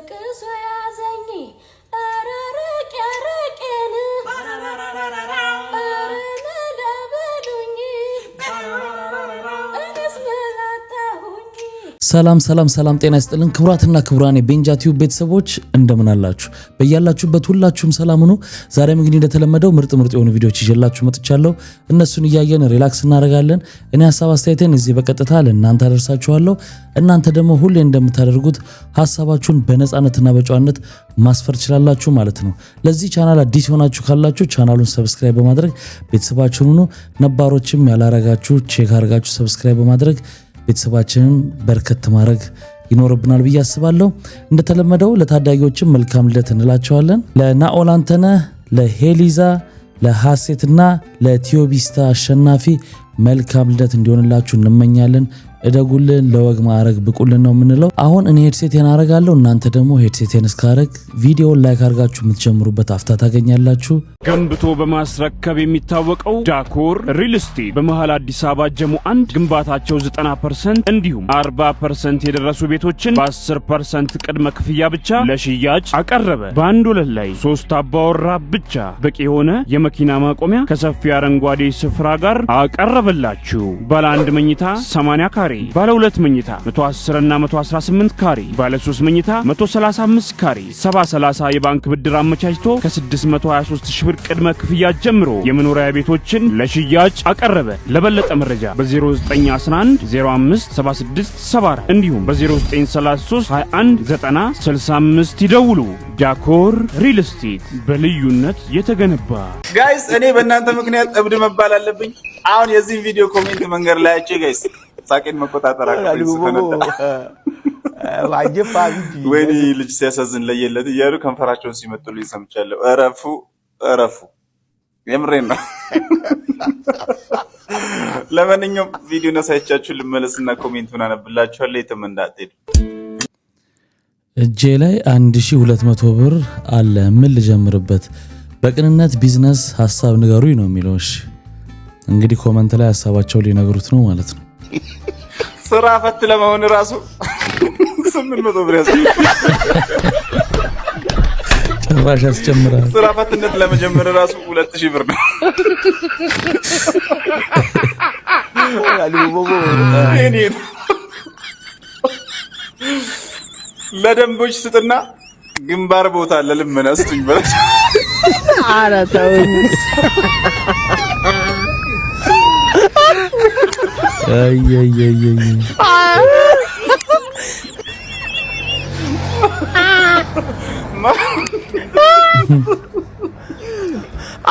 ለቅሶ ያዘኝ አራራቅ ያረቀን ሰላም ጤና ይስጥልን ክቡራትና ክቡራን የቤንጃ ቲዩብ ቤተሰቦች እንደምን አላችሁ? በእያላችሁበት ሁላችሁም ሰላም ሁኑ። ዛሬም እንግዲህ እንደተለመደው ምርጥ የሆኑ ቪዲዮዎች ይዤላችሁ መጥቻለሁ። እነሱን እያየን ሪላክስ እናደርጋለን። እኔ ሐሳብ አስተያየቴን እዚህ በቀጥታ ለእናንተ አደርሳችኋለሁ። እናንተ ደግሞ ሁሌ እንደምታደርጉት ሐሳባችሁን በነፃነትና በጨዋነት ማስፈር ትችላላችሁ ማለት ነው። ለዚህ ቻናል አዲስ ሆናችሁ ካላችሁ ቻናሉን ሰብስክራይብ በማድረግ ቤተሰባችሁን ሁኑ። ነባሮችም ያላረጋችሁ ቼክ አድርጋችሁ ሰብስክራይብ በማድረግ ቤተሰባችንን በርከት ማድረግ ይኖርብናል ብዬ አስባለሁ። እንደተለመደው ለታዳጊዎችም መልካም ልደት እንላቸዋለን። ለናኦል አንተነህ፣ ለሄሊዛ፣ ለሐሴትና ለቲዮቢስታ አሸናፊ መልካም ልደት እንዲሆንላችሁ እንመኛለን። እደጉልን፣ ለወግ ማዕረግ ብቁልን ነው የምንለው። አሁን እኔ ሄድሴቴን አረጋለሁ፣ እናንተ ደግሞ ሄድሴቴን እስካረግ ቪዲዮውን ላይክ አድርጋችሁ የምትጀምሩበት አፍታ ታገኛላችሁ። ገንብቶ በማስረከብ የሚታወቀው ዳኮር ሪል ስቴት በመሃል አዲስ አበባ ጀሞ 1 ግንባታቸው 90% እንዲሁም 40% የደረሱ ቤቶችን በ10% ቅድመ ክፍያ ብቻ ለሽያጭ አቀረበ። በአንድ ወለል ላይ 3 አባወራ ብቻ በቂ የሆነ የመኪና ማቆሚያ ከሰፊ አረንጓዴ ስፍራ ጋር አቀረበላችሁ። ባለ 1 መኝታ 80 ካሬ፣ ባለ 2 መኝታ 110 እና 118 ካሬ፣ ባለ 3 መኝታ 135 ካሬ 70/30 የባንክ ብድር አመቻችቶ ከ623 ሺህ ብር ቅድመ ክፍያ ጀምሮ የመኖሪያ ቤቶችን ለሽያጭ አቀረበ። ለበለጠ መረጃ በ0911 05 76 74 እንዲሁም በ0933 21 90 65 ይደውሉ። ዳኮር ሪል ስቴት በልዩነት የተገነባ። ጋይስ እኔ በእናንተ ምክንያት እብድ መባል አለብኝ። አሁን የዚህ ቪዲዮ ኮሜንት መንገር ላይ አጭ ጋይስ ሳቄን መቆጣጠር አቅቶኝ ወይኔ ልጅ ሲያሳዝን ለየለት እያሉ ከንፈራቸውን ሲመጡልኝ ሰምቻለሁ። እረፉ የምሬን ነው። ለማንኛውም ቪዲዮ ነው ሳይቻችሁ ልመለስና ኮሜንቱን አነብላችኋለሁ። የትም እንዳትሄዱ። እጄ ላይ 1200 ብር አለ፣ ምን ልጀምርበት? በቅንነት ቢዝነስ ሐሳብ ንገሩኝ ነው የሚለው። እሺ እንግዲህ ኮሜንት ላይ ሐሳባቸው ሊነግሩት ነው ማለት ነው። ስራ ፈት ለመሆን ራሱ 800 ብር ጭራሽ ያስጨምራል። ስራ ፈትነት ለመጀመር ራሱ 2000 ብር ነው። ለደንቦች ስጥና ግንባር ቦታ ለልመና ስጡኝ በለች። ኧረ ተውኝ።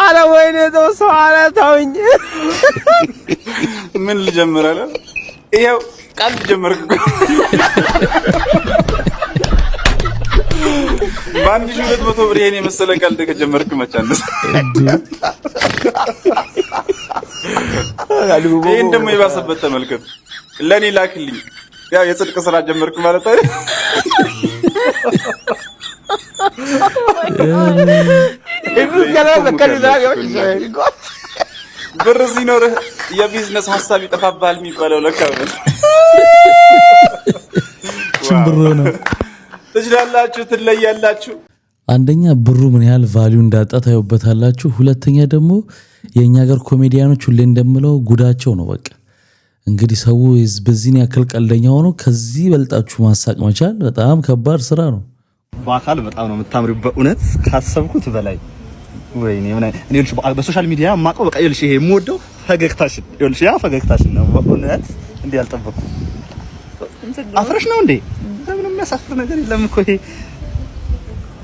አረ ወይኔ ተውሰው፣ አረ ተውኝ። ምን ልጀምር አለ። ይሄው ቃል ጀመርክ እኮ። በ1200 ብር ይሄን የመሰለ ቀልድ ከጀመርክ መቻነስ። ይሄን ደግሞ የባሰበት ተመልከቱ። ለኔ ላክልኝ። ያው የጽድቅ ስራ ጀመርክ ማለት አይደል? ብር ሲኖርህ የቢዝነስ ሐሳብ ይጠፋብሃል የሚባለው ለካ ነው። ሽምብሮ ነው። ትችላላችሁ፣ ትለያላችሁ። አንደኛ ብሩ ምን ያህል ቫልዩ እንዳጣ ታዩበታላችሁ። ሁለተኛ ደግሞ የኛ ሀገር ኮሜዲያኖች ሁሌ እንደምለው ጉዳቸው ነው። በቃ እንግዲህ ሰው በዚህን ያክል ቀልደኛ ሆኖ ከዚህ በልጣችሁ ማሳቅ መቻል በጣም ከባድ ስራ ነው። በአካል በጣም ነው የምታምሪው፣ በእውነት ካሰብኩት በላይ። ወይኔ ምን እኔ ልጅ በሶሻል ሚዲያ ማቀው በቃ ይልሽ ይሄ የምወደው ፈገግታሽን ይልሽ ያ ፈገግታሽን ነው በእውነት እንዴ ያልጠበቅኩ። አፍረሽ ነው እንዴ? ምንም የሚያሳፍር ነገር የለም እኮ ይሄ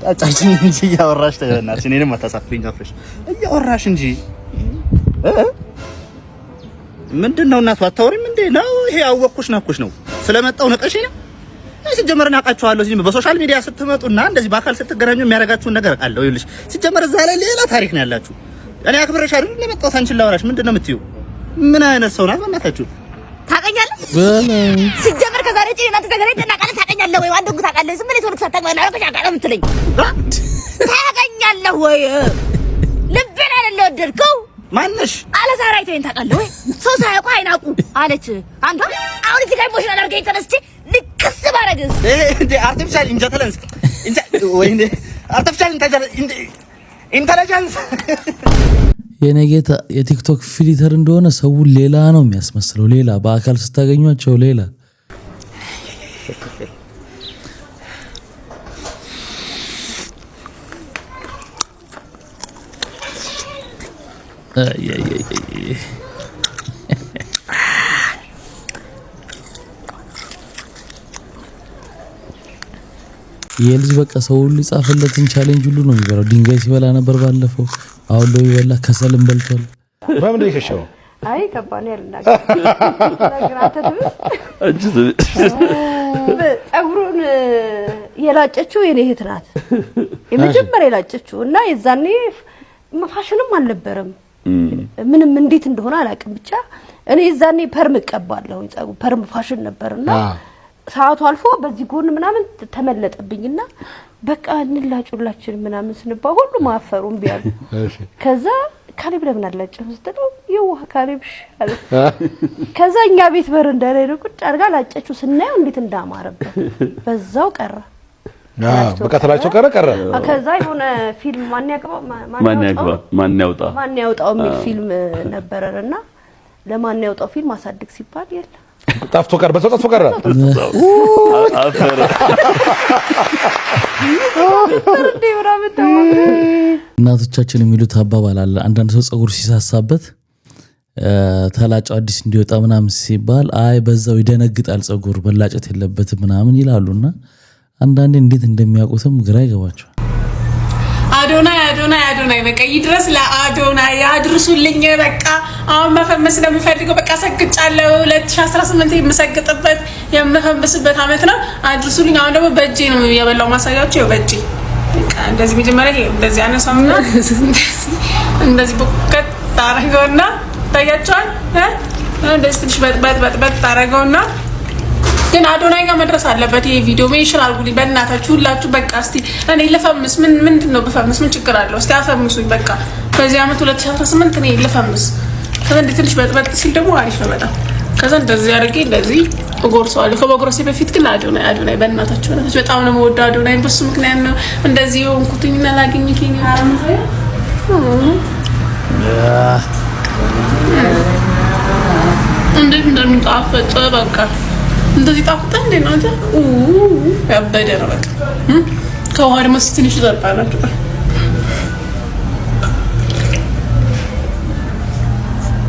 ጫጫችን እንጂ እያወራሽ ተናች። እኔንም አታሳፍሪኝ። አፍረሽ እያወራሽ እንጂ ምንድነው? እናቱ አታወሪም እንዴ? ነው ይሄ አወቅኩሽ ናኩሽ ነው ስለመጣው ነቀሽ ነው። ሲጀመር እናቃችኋለሁ። ሲጀመር በሶሻል ሚዲያ ስትመጡና እንደዚህ በአካል ስትገናኙ የሚያረጋችሁን ነገር አለው። ይልሽ ሲጀመር እዛ ላይ ሌላ ታሪክ ነው ያላችሁ። እኔ አክብረሽ አይደል እንደመጣው አንቺን ላወራሽ። ምንድነው የምትዩ? ምን አይነት ሰው ናት በእናታችሁ? ታቀኛለህ? ሲጀመር ከዛሬ ጪ እናንተ ተገናኝ ተናቀለ ታቀኛለህ ወይ? አንዱ ታቀለ ዝም ብለህ ተወልክ ሳታቀበል አረቀሽ አቀለ ምትለኝ ታቀኛለህ ወይ? ልቤን አይደል ወደድከው? ማንሽ አለ ዛራይተኝ ታቀለ ወይ? ሰው ሳያውቁ አይናቁ አለች። አንተ አሁን እዚህ ጋር ኢሞሽናል አድርገኝ ተነስቼ ልክስ ባረግስ እንዴ አርቲፊሻል ኢንተለጀንስ ወይኔ አርቲፊሻል ኢንተለጀንስ የኔ ጌታ የቲክቶክ ፊልተር እንደሆነ ሰው ሌላ ነው የሚያስመስለው። ሌላ በአካል ስታገኟቸው ሌላ የልጅ በቃ ሰው ሁሉ ይጻፈለትን ቻሌንጅ ሁሉ ነው የሚበላው። ድንጋይ ሲበላ ነበር ባለፈው፣ አሁን ላይ ይበላ ከሰልም በልቷል። በምን ነው የከሸው? አይ ከባድ ነው ያልናገር ጸጉሩን የላጨችው የኔ እህት ናት የመጀመሪያ የላጨችው እና የዛኔ ፋሽንም አልነበረም ምንም እንዴት እንደሆነ አላውቅም። ብቻ እኔ የዛኔ ፐርም እቀባለሁ ጸጉር ፐርም ፋሽን ነበርና ሰዓቱ አልፎ በዚህ ጎን ምናምን ተመለጠብኝና በቃ እንላጩላችን ምናምን ስንባ ሁሉ ማፈሩን ቢያሉ ከዛ ካሌብ ለምን አላጨው ስትለው ይውሃ ካሌብሽ አለ። ከዛ እኛ ቤት በረንዳ ላይ ነው ቁጭ አድርጋ ላጨችው ስናየው እንዴት እንዳማረበት በዛው ቀረ። በቃ ተላጭቶ ቀረ። ከዛ የሆነ ፊልም ማን ያውጣው የሚል ፊልም ነበረና ለማን ያውጣው ፊልም አሳድግ ሲባል የለም ጠፍቶ ቀረ። በዛው ጠፍቶ ቀረ። አፈር እናቶቻችን የሚሉት አባባል አለ። አንዳንድ ሰው ጸጉር ሲሳሳበት ተላጭ አዲስ እንዲወጣ ምናምን ሲባል አይ በዛው ይደነግጣል ጸጉር በላጨት የለበትም ምናምን ይላሉና አንዳንዴ እንዴት እንደሚያውቁትም ግራ ይገባቸዋል። አዶናይ በቃ ይድረስ ለአዶናይ ያድርሱልኝ። በቃ አሁን መፈመስ ነው የምፈልገው። በቃ ሰግጫለሁ። 2018 የምሰግጥበት የምፈምስበት አመት ነው። አድርሱልኝ። አሁን ደግሞ በእጄ ነው የበላው ማሳያችሁ። በእጄ በቃ እንደዚህ መጀመሪያ እንደዚህ አነሳውና እንደዚህ በቀጥ ታረገውና ታያችኋል። እንደዚህ ትንሽ በጥ ታረገውና ግን አዶናይ ጋር መድረስ አለበት ይሄ ቪዲዮ። ሜንሽን አድርጉልኝ በእናታችሁ ሁላችሁ። በቃ እስቲ እኔ ልፈምስ። ምንድነው በፈምስ ምን ችግር አለው? እስቲ አፈምሱኝ። በቃ በዚህ አመት 2018 እኔ ልፈምስ። ከዛ ትንሽ በጥ ሲል ደግሞ አሪፍ ነው በጣም። ከዛ እንደዚህ አድርጌ እንደዚህ እጎርሰዋለሁ። ከመጎረሴ በፊት ግን አዶናይ በእናታችሁ በጣም ነው የምወደው አዶናይ። በሱ ምክንያት ነው እንደዚህ ሆንኩትኝና ላገኝ ኬኛ እንዴት እንደሚጣፍጥ በቃ እንደዚህ ጣፍጣ እንዴ ነው እንዴ? ያበደ ነው በቃ። ከውሃ ደግሞ ትንሽ ዘርባላችሁ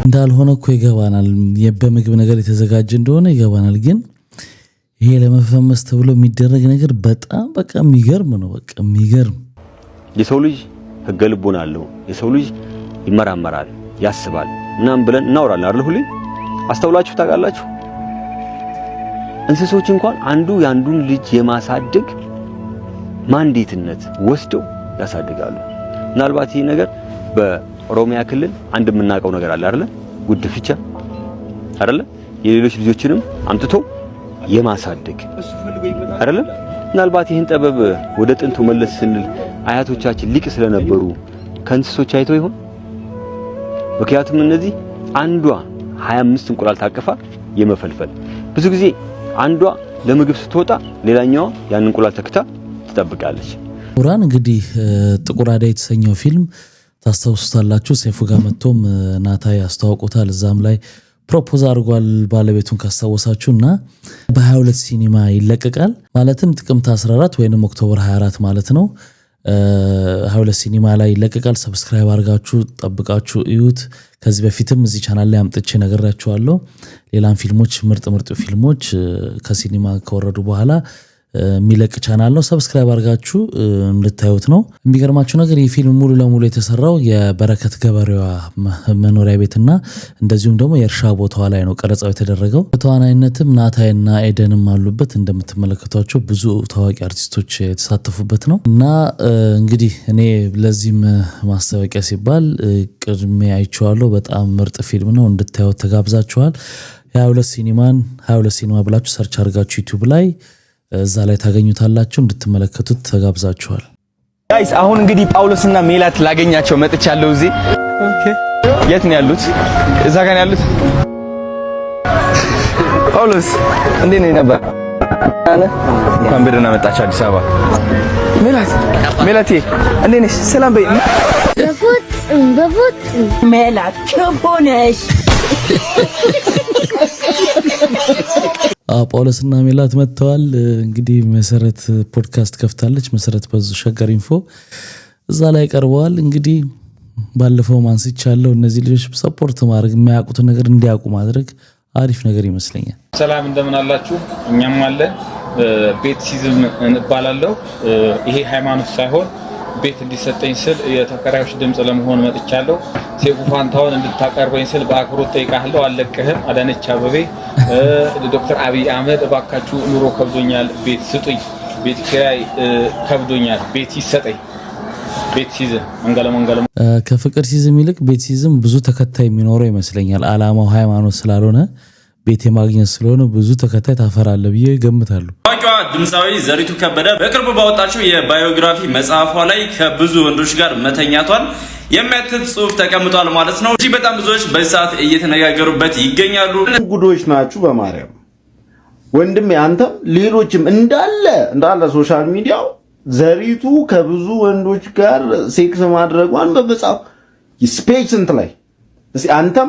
እንዳልሆነ እኮ ይገባናል። በምግብ ነገር የተዘጋጀ እንደሆነ ይገባናል። ግን ይሄ ለመፈመስ ተብሎ የሚደረግ ነገር በጣም በቃ የሚገርም ነው። በቃ የሚገርም የሰው ልጅ ህገ ልቦና አለው። የሰው ልጅ ይመራመራል፣ ያስባል ምናምን ብለን እናወራለን አይደል? ሁሌ አስተውላችሁ ታውቃላችሁ? እንስሶች እንኳን አንዱ ያንዱን ልጅ የማሳደግ ማንዴትነት ወስደው ያሳድጋሉ። ምናልባት ይሄ ነገር በኦሮሚያ ክልል አንድ የምናውቀው ነገር አለ አይደል? ጉድፍቻ አይደል? የሌሎች ልጆችንም አምጥቶ የማሳደግ አይደል? ምናልባት ይሄን ጥበብ ወደ ጥንቱ መለስ ስንል አያቶቻችን ሊቅ ስለነበሩ ከእንስሶች አይተው ይሆን? ምክንያቱም እነዚህ አንዷ 25 እንቁላል ታቀፋ የመፈልፈል ብዙ ጊዜ አንዷ ለምግብ ስትወጣ ሌላኛዋ ያን እንቁላል ተክታ ትጠብቃለች። ቁራን እንግዲህ ጥቁር አደይ የተሰኘው ፊልም ታስታውሱታላችሁ። ሰይፉ ጋር መጥቶም ናታይ አስተዋውቆታል። እዛም ላይ ፕሮፖዝ አድርጓል ባለቤቱን ካስታወሳችሁና በ22 ሲኒማ ይለቀቃል። ማለትም ጥቅምት 14 ወይንም ኦክቶበር 24 ማለት ነው። 22 ሲኒማ ላይ ይለቀቃል። ሰብስክራይብ አድርጋችሁ ጠብቃችሁ እዩት። ከዚህ በፊትም እዚህ ቻናል ላይ አምጥቼ ነገራችኋለሁ። ሌላም ፊልሞች ምርጥ ፊልሞች ከሲኒማ ከወረዱ በኋላ የሚለቅ ቻናል ነው። ሰብስክራይብ አድርጋችሁ እንድታዩት ነው። የሚገርማችሁ ነገር ይህ ፊልም ሙሉ ለሙሉ የተሰራው የበረከት ገበሬዋ መኖሪያ ቤትና እንደዚሁም ደግሞ የእርሻ ቦታዋ ላይ ነው ቀረጻው የተደረገው። በተዋናይነትም ናታይና ኤደንም አሉበት። እንደምትመለከቷቸው ብዙ ታዋቂ አርቲስቶች የተሳተፉበት ነው እና እንግዲህ እኔ ለዚህም ማስታወቂያ ሲባል ቅድሜ አይቼዋለሁ። በጣም ምርጥ ፊልም ነው፣ እንድታዩት ተጋብዛችኋል። 22 ሲኒማ ብላችሁ ሰርች አድርጋችሁ ዩቲዩብ ላይ እዛ ላይ ታገኙታላችሁ። እንድትመለከቱት ተጋብዛችኋል። ጋይስ አሁን እንግዲህ ጳውሎስና ሜላት ላገኛቸው መጥቻለሁ። እዚህ የት ነው ያሉት? እዛ ጋር ነው ያሉት። ጳውሎስ እንዴት ነው ነበር? እንኳን በደህና መጣች አዲስ አበባ። ሜላቴ እንዴት ነሽ? ሰላም በይ። በፉት ሜላት ቸቦነሽ ጳውሎስና ሜላት መጥተዋል። እንግዲህ መሰረት ፖድካስት ከፍታለች። መሰረት በዙ ሸገር ኢንፎ እዛ ላይ ቀርበዋል። እንግዲህ ባለፈው ማንስቻለሁ እነዚህ ልጆች ሰፖርት ማድረግ የሚያውቁትን ነገር እንዲያውቁ ማድረግ አሪፍ ነገር ይመስለኛል። ሰላም እንደምን አላችሁ? እኛም አለ ቤትሲዝም እንባላለሁ። ይሄ ሃይማኖት ሳይሆን ቤት እንዲሰጠኝ ስል የተከራዮች ድምጽ ለመሆን መጥቻለሁ። ሴፉ ፋንታውን እንድታቀርበኝ ስል በአክብሮት ጠይቃለሁ። አለቀህም። አዳነች አበቤ፣ ዶክተር አብይ አህመድ እባካችሁ ኑሮ ከብዶኛል፣ ቤት ስጡኝ፣ ቤት ኪራይ ከብዶኛል፣ ቤት ይሰጠኝ። ቤትሲዝም መንገለ ከፍቅር ሲዝም ይልቅ ቤትሲዝም ብዙ ተከታይ የሚኖረው ይመስለኛል። አላማው ሃይማኖት ስላልሆነ ቤት የማግኘት ስለሆነ ብዙ ተከታይ ታፈራለ ብዬ ገምታለሁ። ታዋቂዋ ድምፃዊ ዘሪቱ ከበደ በቅርቡ ባወጣችው የባዮግራፊ መጽሐፏ ላይ ከብዙ ወንዶች ጋር መተኛቷን የሚያትት ጽሑፍ ተቀምጧል ማለት ነው። እዚህ በጣም ብዙዎች በዚህ ሰዓት እየተነጋገሩበት ይገኛሉ። ጉዶች ናችሁ በማርያም ወንድም አንተም ሌሎችም እንዳለ ሶሻል ሚዲያው ዘሪቱ ከብዙ ወንዶች ጋር ሴክስ ማድረጓን በመጽሐፍ ፔጅ ስንት ላይ እስኪ አንተም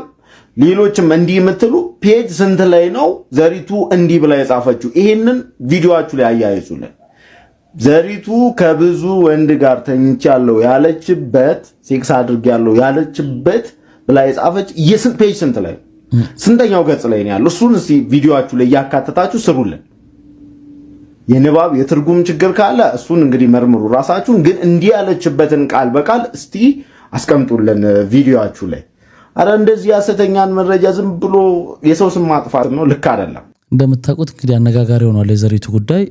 ሌሎችም እንዲህ የምትሉ ፔጅ ስንት ላይ ነው ዘሪቱ እንዲህ ብላ የጻፈችው? ይሄንን ቪዲዮአችሁ ላይ አያይዙልን። ዘሪቱ ከብዙ ወንድ ጋር ተኝቻለሁ ያለችበት ሴክስ አድርጌያለሁ ያለችበት ብላ የጻፈች የስንት ፔጅ ስንት ላይ ስንተኛው ገጽ ላይ ነው ያለው? እሱን እስኪ ቪዲዮአችሁ ላይ ያካተታችሁ ስሩልን። የንባብ የትርጉም ችግር ካለ እሱን እንግዲህ መርምሩ ራሳችሁን። ግን እንዲህ ያለችበትን ቃል በቃል እስቲ አስቀምጡልን ቪዲዮአችሁ ላይ። አረ እንደዚህ ሐሰተኛን መረጃ ዝም ብሎ የሰው ስም ማጥፋት ነው፣ ልክ አይደለም። እንደምታውቁት እንግዲህ አነጋጋሪ ሆኗል የዘሪቱ ጉዳይ።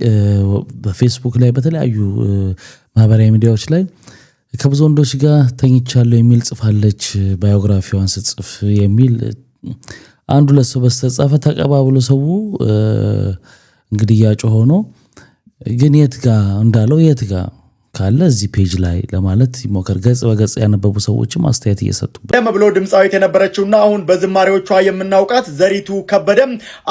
በፌስቡክ ላይ በተለያዩ ማህበራዊ ሚዲያዎች ላይ ከብዙ ወንዶች ጋር ተኝቻለሁ የሚል ጽፋለች። ባዮግራፊዋን ስትጽፍ የሚል አንዱ ለሰው በስተጻፈ ተቀባብሎ ሰው እንግዲህ ያጮህ ሆኖ ግን የት ጋር እንዳለው የት ጋር ካለ እዚህ ፔጅ ላይ ለማለት ይሞከር። ገጽ በገጽ ያነበቡ ሰዎችም አስተያየት እየሰጡበት ደም ብሎ ድምፃዊት የነበረችውና አሁን በዝማሬዎቿ የምናውቃት ዘሪቱ ከበደ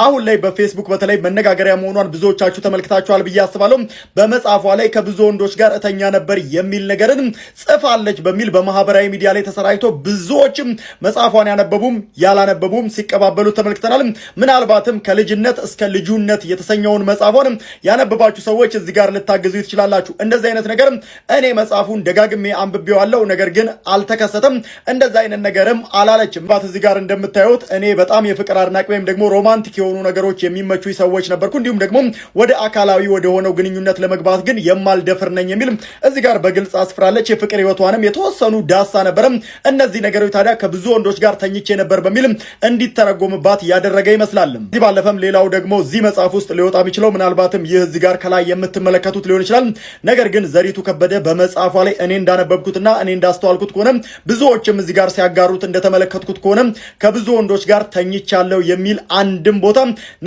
አሁን ላይ በፌስቡክ በተለይ መነጋገሪያ መሆኗን ብዙዎቻችሁ ተመልክታችኋል ብዬ አስባለሁ። በመጽሐፏ ላይ ከብዙ ወንዶች ጋር እተኛ ነበር የሚል ነገርን ጽፋለች በሚል በማህበራዊ ሚዲያ ላይ ተሰራጭቶ ብዙዎችም መጽሐፏን ያነበቡም ያላነበቡም ሲቀባበሉ ተመልክተናል። ምናልባትም ከልጅነት እስከ ልጁነት የተሰኘውን መጽሐፏን ያነበባችሁ ሰዎች እዚህ ጋር ልታግዙ ትችላላችሁ። እንደዚህ አይነት ነገር እኔ መጽሐፉን ደጋግሜ አንብቤዋለሁ፣ ነገር ግን አልተከሰተም። እንደዛ አይነት ነገርም አላለችም። ባት እዚህ ጋር እንደምታዩት እኔ በጣም የፍቅር አድናቂ ወይም ደግሞ ሮማንቲክ የሆኑ ነገሮች የሚመቹ ሰዎች ነበርኩ፣ እንዲሁም ደግሞ ወደ አካላዊ ወደ ሆነው ግንኙነት ለመግባት ግን የማልደፍር ነኝ የሚል እዚህ ጋር በግልጽ አስፍራለች። የፍቅር ህይወቷንም የተወሰኑ ዳሳ ነበረ። እነዚህ ነገሮች ታዲያ ከብዙ ወንዶች ጋር ተኝቼ ነበር በሚል እንዲተረጎምባት ያደረገ ይመስላል። እዚህ ባለፈም ሌላው ደግሞ እዚህ መጽሐፍ ውስጥ ሊወጣ የሚችለው ምናልባትም ይህ እዚህ ጋር ከላይ የምትመለከቱት ሊሆን ይችላል። ነገር ግን ዘሪቱ ከበደ በመጽሐፏ ላይ እኔ እንዳነበብኩትና እኔ እንዳስተዋልኩት ከሆነ ብዙዎችም እዚህ ጋር ሲያጋሩት እንደተመለከትኩት ከሆነ ከብዙ ወንዶች ጋር ተኝቻለሁ የሚል አንድም ቦታ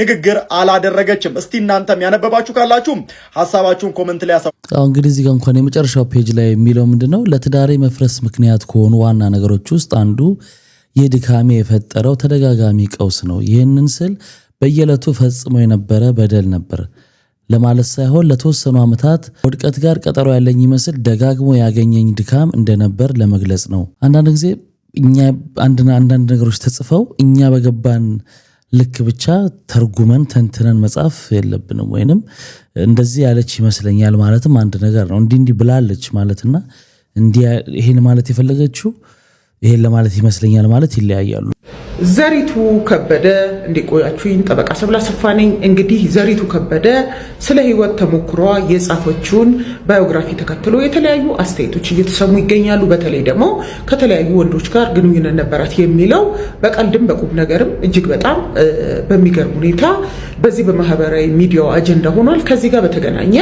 ንግግር አላደረገችም። እስቲ እናንተም ያነበባችሁ ካላችሁ ሐሳባችሁን ኮሜንት ላይ ያሳውቁ። እንግዲህ እዚህ ጋር እንኳን የመጨረሻው ፔጅ ላይ የሚለው ምንድነው? ለትዳሬ መፍረስ ምክንያት ከሆኑ ዋና ነገሮች ውስጥ አንዱ የድካሜ የፈጠረው ተደጋጋሚ ቀውስ ነው። ይህንን ስል በየዕለቱ ፈጽሞ የነበረ በደል ነበር ለማለት ሳይሆን ለተወሰኑ ዓመታት ውድቀት ጋር ቀጠሮ ያለኝ ይመስል ደጋግሞ ያገኘኝ ድካም እንደነበር ለመግለጽ ነው። አንዳንድ ጊዜ አንዳንድ ነገሮች ተጽፈው እኛ በገባን ልክ ብቻ ተርጉመን ተንትነን መጻፍ የለብንም። ወይንም እንደዚህ ያለች ይመስለኛል ማለትም አንድ ነገር ነው። እንዲህ ብላለች ማለትና ይሄን ማለት የፈለገችው ይሄን ለማለት ይመስለኛል ማለት ይለያያሉ። ዘሪቱ ከበደ እንዲቆያችሁኝ ጠበቃ ሰብለ አሰፋ ነኝ። እንግዲህ ዘሪቱ ከበደ ስለ ህይወት ተሞክሯ የጻፈችውን ባዮግራፊ ተከትሎ የተለያዩ አስተያየቶች እየተሰሙ ይገኛሉ። በተለይ ደግሞ ከተለያዩ ወንዶች ጋር ግንኙነት ነበራት የሚለው በቀልድም በቁም ነገርም እጅግ በጣም በሚገርም ሁኔታ በዚህ በማህበራዊ ሚዲያው አጀንዳ ሆኗል። ከዚህ ጋር በተገናኘ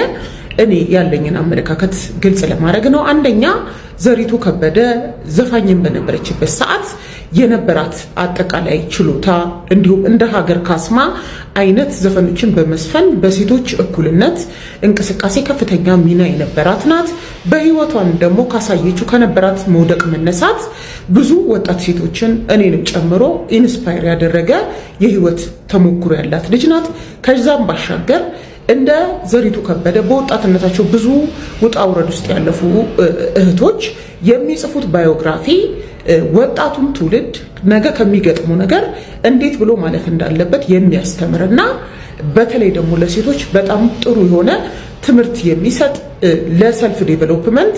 እኔ ያለኝን አመለካከት ግልጽ ለማድረግ ነው። አንደኛ ዘሪቱ ከበደ ዘፋኝን በነበረችበት ሰዓት የነበራት አጠቃላይ ችሎታ እንዲሁም እንደ ሀገር ካስማ አይነት ዘፈኖችን በመስፈን በሴቶች እኩልነት እንቅስቃሴ ከፍተኛ ሚና የነበራት ናት። በህይወቷን ደግሞ ካሳየችው ከነበራት መውደቅ መነሳት ብዙ ወጣት ሴቶችን እኔንም ጨምሮ ኢንስፓየር ያደረገ የህይወት ተሞክሮ ያላት ልጅ ናት። ከዛም ባሻገር እንደ ዘሪቱ ከበደ በወጣትነታቸው ብዙ ውጣ ውረድ ውስጥ ያለፉ እህቶች የሚጽፉት ባዮግራፊ ወጣቱን ትውልድ ነገ ከሚገጥሙ ነገር እንዴት ብሎ ማለፍ እንዳለበት የሚያስተምርና በተለይ ደግሞ ለሴቶች በጣም ጥሩ የሆነ ትምህርት የሚሰጥ ለሰልፍ ዴቨሎፕመንት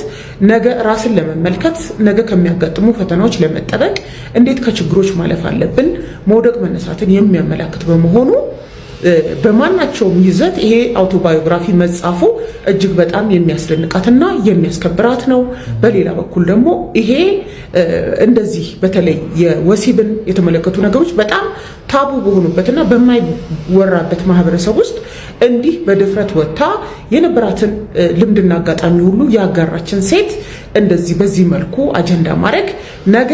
ነገ ራስን ለመመልከት ነገ ከሚያጋጥሙ ፈተናዎች ለመጠበቅ እንዴት ከችግሮች ማለፍ አለብን መውደቅ መነሳትን የሚያመላክት በመሆኑ በማናቸውም ይዘት ይሄ አውቶባዮግራፊ መጻፉ እጅግ በጣም የሚያስደንቃትና የሚያስከብራት ነው። በሌላ በኩል ደግሞ ይሄ እንደዚህ በተለይ የወሲብን የተመለከቱ ነገሮች በጣም ታቡ በሆኑበትና በማይወራበት ማህበረሰብ ውስጥ እንዲህ በድፍረት ወጥታ የነበራትን ልምድና አጋጣሚ ሁሉ ያጋራችን ሴት እንደዚህ በዚህ መልኩ አጀንዳ ማድረግ ነገ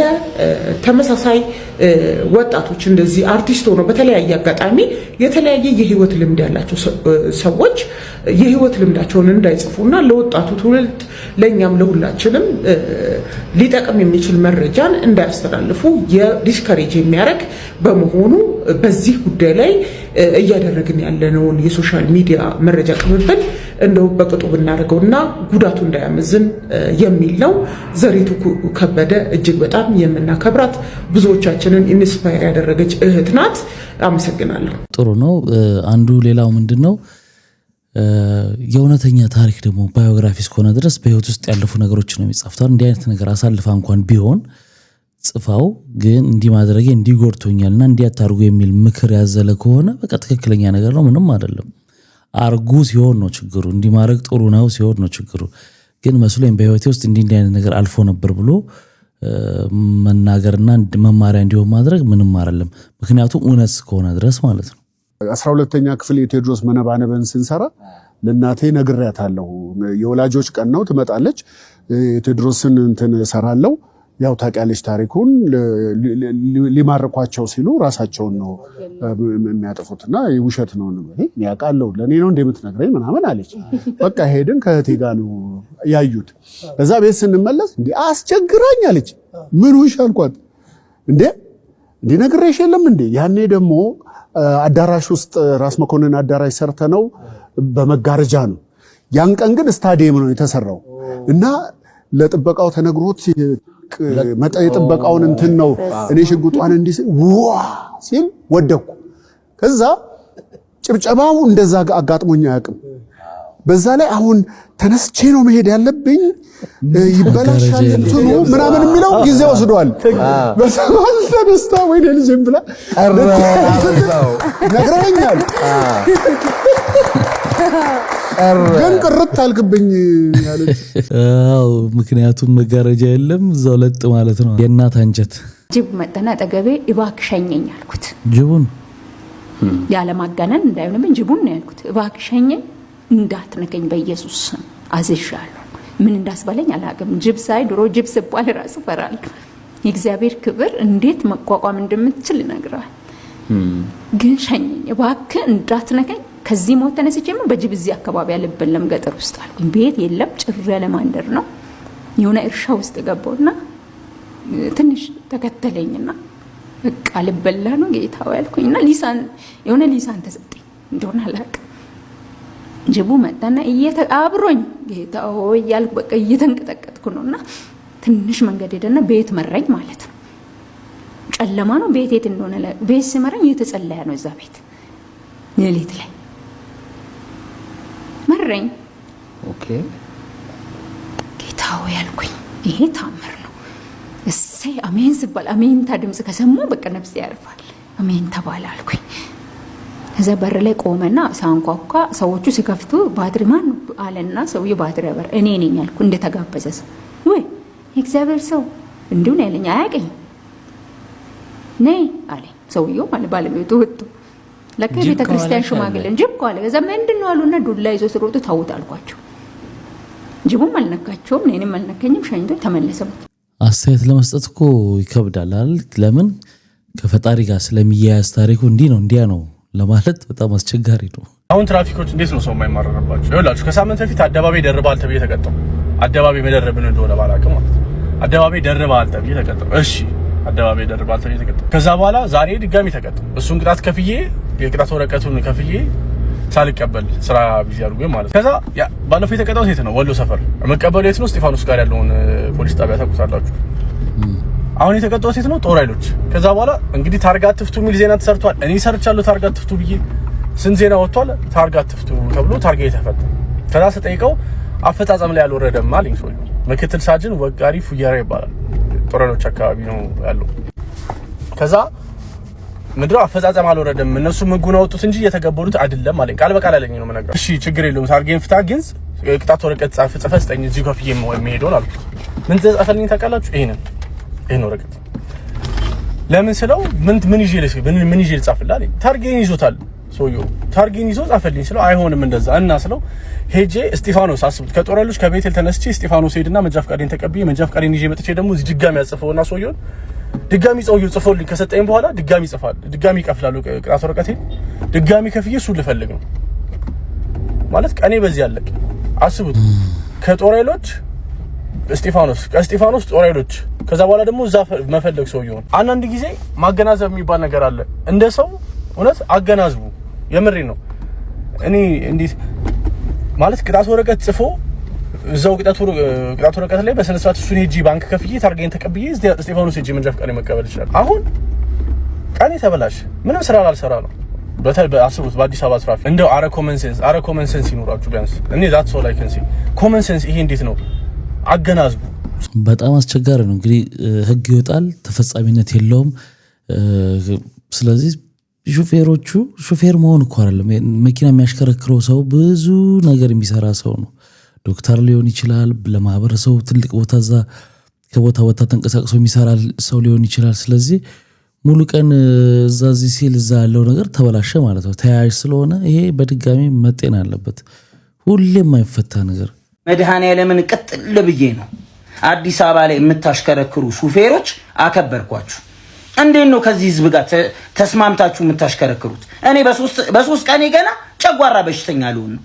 ተመሳሳይ ወጣቶች እንደዚህ አርቲስት ሆነው በተለያየ አጋጣሚ የተለያየ የህይወት ልምድ ያላቸው ሰዎች የህይወት ልምዳቸውን እንዳይጽፉና ለወጣቱ ትውልድ ለኛም ለሁላችንም ሊጠቅም የሚችል መረጃን እንዳያስተላልፉ የዲስከሬጅ የሚያደርግ በመሆኑ በዚህ ጉዳይ ላይ እያደረግን ያለነውን የሶሻል ሚዲያ መረጃ ቅብብል እንደው በቅጡ ብናደርገውና ጉዳቱ እንዳያመዝን የሚል ነው። ዘሪቱ ከበደ እጅግ በጣም የምናከብራት ብዙዎቻችንን ኢንስፓየር ያደረገች እህት ናት። አመሰግናለሁ። ጥሩ ነው። አንዱ ሌላው ምንድነው የእውነተኛ ታሪክ ደግሞ ባዮግራፊ እስከሆነ ድረስ በህይወት ውስጥ ያለፉ ነገሮች ነው የሚጻፉት። እንዲህ አይነት ነገር አሳልፋ እንኳን ቢሆን ጽፋው ግን እንዲህ ማድረጌ እንዲጎርቶኛልና እንዲያታርጉ የሚል ምክር ያዘለ ከሆነ በቃ ትክክለኛ ነገር ነው፣ ምንም አይደለም። አርጉ ሲሆን ነው ችግሩ፣ እንዲህ ማድረግ ጥሩ ነው ሲሆን ነው ችግሩ። ግን መስሎኝ በህይወቴ ውስጥ እንዲህ አይነት ነገር አልፎ ነበር ብሎ መናገርና መማሪያ እንዲሆን ማድረግ ምንም አይደለም። ምክንያቱም እውነት ከሆነ ድረስ ማለት ነው። 12ኛ ክፍል የቴዎድሮስ መነባነብን ስንሰራ ለናቴ ነግሬያታለሁ። የወላጆች ቀን ነው ትመጣለች። የቴዎድሮስን እንትን ሰራለው ያው ታውቂያለሽ ታሪኩን ሊማርኳቸው ሲሉ ራሳቸውን ነው የሚያጠፉትና ውሸት ነው ነው ያውቃለሁ ለኔ ነው እንደምትነግረኝ ምናምን አለች። በቃ ሄድን ከእህቴ ጋር ነው ያዩት። እዛ ቤት ስንመለስ እንዴ አስቸግራኝ አለች። ምን ውሽ አልኳት። እንዴ ነግሬሽ የለም እንዴ ያኔ ደግሞ አዳራሽ ውስጥ ራስ መኮንን አዳራሽ ሰርተነው በመጋረጃ ነው። ያን ቀን ግን ስታዲየም ነው የተሰራው እና ለጥበቃው ተነግሮት የጥበቃውን እንትን ነው እኔ ሽጉጧን እንዲስ ዋ ሲል ወደኩ። ከዛ ጭብጨባው እንደዛ አጋጥሞኛ ያቅም በዛ ላይ አሁን ተነስቼ ነው መሄድ ያለብኝ ይበላሻል እንትኑ ምናምን የሚለው ጊዜ ወስዷል። በሰማል ተነስታ ወይ ልጅም ብላ ነግረኛል። ግን ቅርት አልክብኝ ያለች ምክንያቱም መጋረጃ የለም እዛው ለጥ ማለት ነው። የእናት አንጀት ጅብ መጣና አጠገቤ እባክህ ሸኘኝ አልኩት። ጅቡን ያለ ማጋነን እንዳይሆንብኝ ጅቡን ነው ያልኩት። እባክህ ሸኘኝ እንዳትነከኝ በኢየሱስ ስም አዝሻለሁ። ምን እንዳስባለኝ አላውቅም። ጅብ ሳይ ድሮ ጅብ ስባል ራስ ፈራል። የእግዚአብሔር ክብር እንዴት መቋቋም እንደምትችል ይነግራል። ግን ሸኘኝ እባክህ እንዳትነከኝ ከዚህ ሞት ተነስቼም በጅብ እዚህ አካባቢ ያለበለም ገጠር ውስጥ አልኩኝ። ቤት የለም ጭር ያለ ማንደር ነው። የሆነ እርሻ ውስጥ ገባውና ትንሽ ተከተለኝና በቃ ልበላ ነው ጌታው ያልኩኝና ሊሳን የሆነ ሊሳን ተሰጠኝ እንደሆነ አላውቅም። ጅቡ መጣና አብሮኝ ጌታው ያልኩ በቃ እየተንቀጠቀጥኩ ነውና ትንሽ መንገድ ሄደና ቤት መራኝ ማለት ነው። ጨለማ ነው ቤት የት እንደሆነ ቤት ሲመራኝ እየተጸለየ ነው እዛ ቤት ሌሊት ላይ መረኝ። ኦኬ ጌታው ያልኩኝ ይሄ ታምር ነው። እሰይ አሜን ሲባል አሜንታ ድምጽ ከሰማ በቃ ነፍሴ ያርፋል። አሜን ተባለ አልኩኝ። እዛ በር ላይ ቆመና ሳንኳኳ ሰዎቹ ሲከፍቱ ባትሪ ማን አለና ሰውዬው ባትሪ ያበር እኔ ነኝ አልኩ። እንደተጋበዘ ሰው ወይ እግዚአብሔር ሰው እንዲሁ ነው ያለኝ። አያውቅኝ ነይ አለኝ ሰውዬው ማለት ባለቤቱ ወጡ። ለከ ቤተ ክርስቲያን ሽማግሌ ጅብ ቋለ ከዛ ምንድነው አሉና ዱላ ይዞ ሲሮጡ ታውት አልኳቸው። ጅቡም አልነካቸውም እኔንም አልነካኝም። ሸኝቶ ተመለሰ። አስተያየት ለመስጠት እኮ ይከብዳል አይደል? ለምን ከፈጣሪ ጋር ስለሚያያዝ ታሪኩ እንዲህ ነው እንዲያ ነው ለማለት በጣም አስቸጋሪ ነው። አሁን ትራፊኮች እንዴት ነው ሰው የማይማረርባቸው? ይኸውላችሁ ከሳምንት በፊት አደባባይ ደርባል ተብዬ ተቀጣሁ። አደባባይ መደረብን እንደሆነ ባላውቅም ማለት ነው። አደባባይ ደርባል ተብዬ ተቀጣሁ። እሺ አደባባይ ደርባል ተብዬ ተቀጣሁ። ከዛ በኋላ ዛሬ ድጋሚ ተቀጣሁ። እሱን ቅጣት ከፍዬ የቅጣት ወረቀቱን ከፍዬ ሳልቀበል ስራ ቢዚ አድርጎኝ ማለት ከዛ ባለፈው የተቀጣሁት የት ነው ወሎ ሰፈር መቀበለው የት ነው እስጢፋኖስ ጋር ያለውን ፖሊስ ጣቢያ ታውቁታላችሁ አሁን የተቀጣሁት የት ነው ጦር ኃይሎች ከዛ በኋላ እንግዲህ ታርጋ አትፍቱ የሚል ዜና ተሰርቷል እኔ ሰርቻለሁ ታርጋ አትፍቱ ብዬ ስንት ዜና ወጥቷል ታርጋ አትፍቱ ተብሎ ታርጋ የተፈታ ከዛ ስጠይቀው አፈጻጸም ላይ ያልወረደም አለኝ ሰውዬው ምክትል ሳጅን ወጋሪ ፉያራ ይባላል ጦር ኃይሎች አካባቢ ነው ያለው ከዛ ምድር አፈጻጸም አልወረደም እነሱ ምግቡን አወጡት እንጂ የተገበሩት አይደለም አለኝ ቃል በቃል አለኝ ነው መነገር እሺ ችግር የለውም ታርጌን ፍታ ግን ቅጣት ወረቀት ጽፈህ ስጠኝ እዚህ ከፍዬ የሚሄደው አልኩት ምን ተጻፈልኝ ታውቃላችሁ ይሄን ወረቀት ለምን ስለው ምን ይዤ ልጻፍልህ አለኝ ታርጌን ይዞታል ሰውዬው ታርጌን ይዞ ጻፈልኝ ስለው አይሆንም እንደዛ እና ስለው ሄጄ እስጢፋኖስ አስቡት ከጦር ኃይሎች ከቤቴል ተነስቼ እስጢፋኖስ ሄድና መንጃ ፈቃዴን ተቀብዬ መንጃ ፈቃዴን ይዤ መጥቼ ደግሞ እዚህ ድጋሚ ያጽፈውና ሰውዬው ድጋሚ ጸውዩ ጽፎልኝ ከሰጠኝ በኋላ ድጋሚ ይጽፋል ድጋሚ ይከፍላሉ ቅጣት ወረቀቴ ድጋሚ ከፍዬ እሱ ልፈልግ ነው ማለት ቀኔ በዚህ ያለቀ አስቡት ከጦር ኃይሎች እስጢፋኖስ ከእስጢፋኖስ ጦር ኃይሎች ከዛ በኋላ ደግሞ እዛ መፈለግ ሰውዬው አንዳንድ ጊዜ ማገናዘብ የሚባል ነገር አለ እንደ ሰው እውነት አገናዝቡ የምሬ ነው እኔ እንዴት ማለት ቅጣት ወረቀት ጽፎ እዛው ቅጣት ወረቀት ላይ በስነ ስርዓት እሱን ሄጂ ባንክ ከፍዬ ታርጌን ተቀብዬ እስጢፋኖስ ሄጂ መንጃ ፈቃድ መቀበል ይችላል አሁን ቀኔ ተበላሽ ምንም ስራ አልሰራ ነው አስቡት በአዲስ አበባ ትራፊክ እንደው አረ ኮመን ሴንስ ይኖራችሁ ቢያንስ እኔ ዛት ሶ ላይክ እንሲ ኮመን ሴንስ ይሄ እንዴት ነው አገናዝቡ በጣም አስቸጋሪ ነው እንግዲህ ህግ ይወጣል ተፈጻሚነት የለውም ስለዚህ ሹፌር መሆን እኮ አይደለም መኪና የሚያሽከረክረው ሰው ብዙ ነገር የሚሰራ ሰው ነው ዶክተር ሊሆን ይችላል ለማህበረሰቡ ትልቅ ቦታ እዛ ከቦታ ቦታ ተንቀሳቅሶ የሚሰራ ሰው ሊሆን ይችላል ስለዚህ ሙሉ ቀን እዛዚህ ሲል እዛ ያለው ነገር ተበላሸ ማለት ነው ተያያዥ ስለሆነ ይሄ በድጋሚ መጤን አለበት ሁሌም የማይፈታ ነገር መድኃኔዓለምን ቅጥል ብዬ ነው አዲስ አበባ ላይ የምታሽከረክሩ ሹፌሮች አከበርኳችሁ እንዴት ነው ከዚህ ህዝብ ጋር ተስማምታችሁ የምታሽከረክሩት እኔ በሶስት ቀኔ ገና ጨጓራ በሽተኛ ልሆን ነው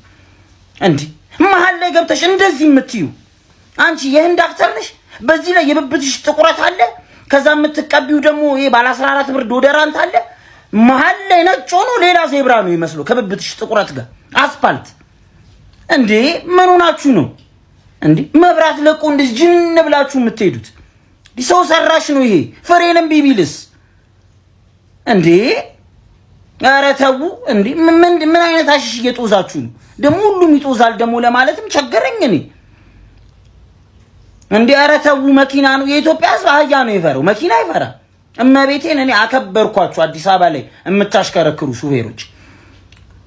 እንዴ መሀል ላይ ገብተሽ እንደዚህ የምትዩ አንቺ የህንድ ዳክተር ነሽ በዚህ ላይ የብብትሽ ጥቁረት አለ ከዛ የምትቀቢው ደግሞ ይሄ ባለ 14 ብር ዶደራንት አለ መሀል ላይ ነጭ ሆኖ ሌላ ዜብራ ነው ይመስለው ከብብትሽ ጥቁረት ጋር አስፋልት እንዴ ምን ሆናችሁ ነው እንዴ መብራት ለቆ እንደዚህ ጅን ብላችሁ የምትሄዱት ሰው ሰራሽ ነው ይሄ ፍሬንም ቢቢልስ እንዴ ኧረ ተው እንዴ ምን አይነት አሽሽ እየጦዛችሁ ነው ደሞ ሁሉም ይጦዛል ደሞ ለማለትም ቸገረኝ እኔ እንዴ ኧረ ተው መኪና ነው የኢትዮጵያ ህዝብ አህያ ነው ይፈረው መኪና ይፈራ እመቤቴን እኔ አከበርኳችሁ አዲስ አበባ ላይ የምታሽከረክሩ ሹፌሮች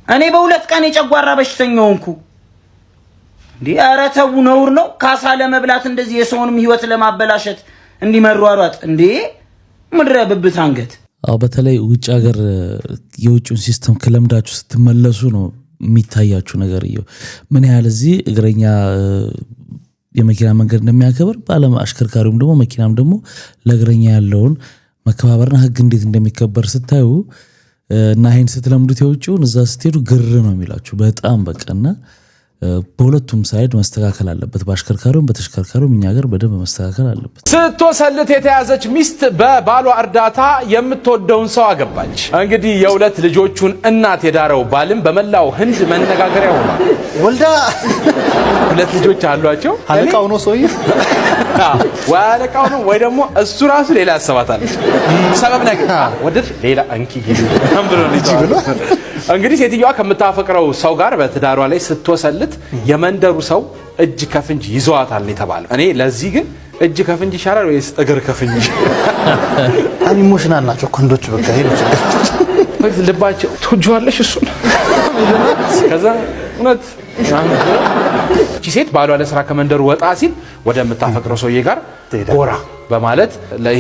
እኔ በሁለት ቀን የጨጓራ በሽተኛ ሆንኩ እንዴ ኧረ ተው ነውር ነው ካሳ ለመብላት እንደዚህ የሰውንም ህይወት ለማበላሸት እንዲመሯሯጥ እንዴ ምድረ ብብት አንገት በተለይ ውጭ ሀገር የውጭውን ሲስተም ከለምዳችሁ ስትመለሱ ነው የሚታያችሁ ነገር ምን ያህል እዚህ እግረኛ የመኪና መንገድ እንደሚያከብር ባለም አሽከርካሪውም ደግሞ መኪናም ደግሞ ለእግረኛ ያለውን መከባበርና ህግ እንዴት እንደሚከበር ስታዩ እና ይሄን ስትለምዱት የውጭውን እዛ ስትሄዱ ግር ነው የሚላችሁ በጣም በቃና በሁለቱም ሳይድ መስተካከል አለበት በአሽከርካሪውም በተሽከርካሪውም እኛ ሀገር በደንብ መስተካከል አለበት ስትወሰልት የተያዘች ሚስት በባሏ እርዳታ የምትወደውን ሰው አገባች እንግዲህ የሁለት ልጆቹን እናት የዳረው ባልም በመላው ህንድ መነጋገሪያ ሆኗል ወልዳ ሁለት ልጆች አሏቸው አለቃው ነው ሰውዬ ወይ አለቃው ነው ወይ ደግሞ እሱ ራሱ ሌላ ያሰባታል ሰበብ ነገር ወደድ ሌላ አንኪ ተምብሮ ልጅ ብሎ እንግዲህ ሴትዮዋ ከምታፈቅረው ሰው ጋር በትዳሯ ላይ ስትወሰልት የመንደሩ ሰው እጅ ከፍንጅ ይዟታል የተባለው እኔ ለዚህ ግን እጅ ከፍንጅ ይሻላል ወይስ እግር ከፍንጅ አን ኢሞሽናል ናቸው ኮንዶች በቃ ይሄ ነው ልባቸው ትወጂዋለሽ እሱ ከዛ እውነት እቺ ሴት ባሏ ለስራ ከመንደሩ ወጣ ሲል ወደምታፈቅረው ሰውዬ ጋር ጎራ በማለት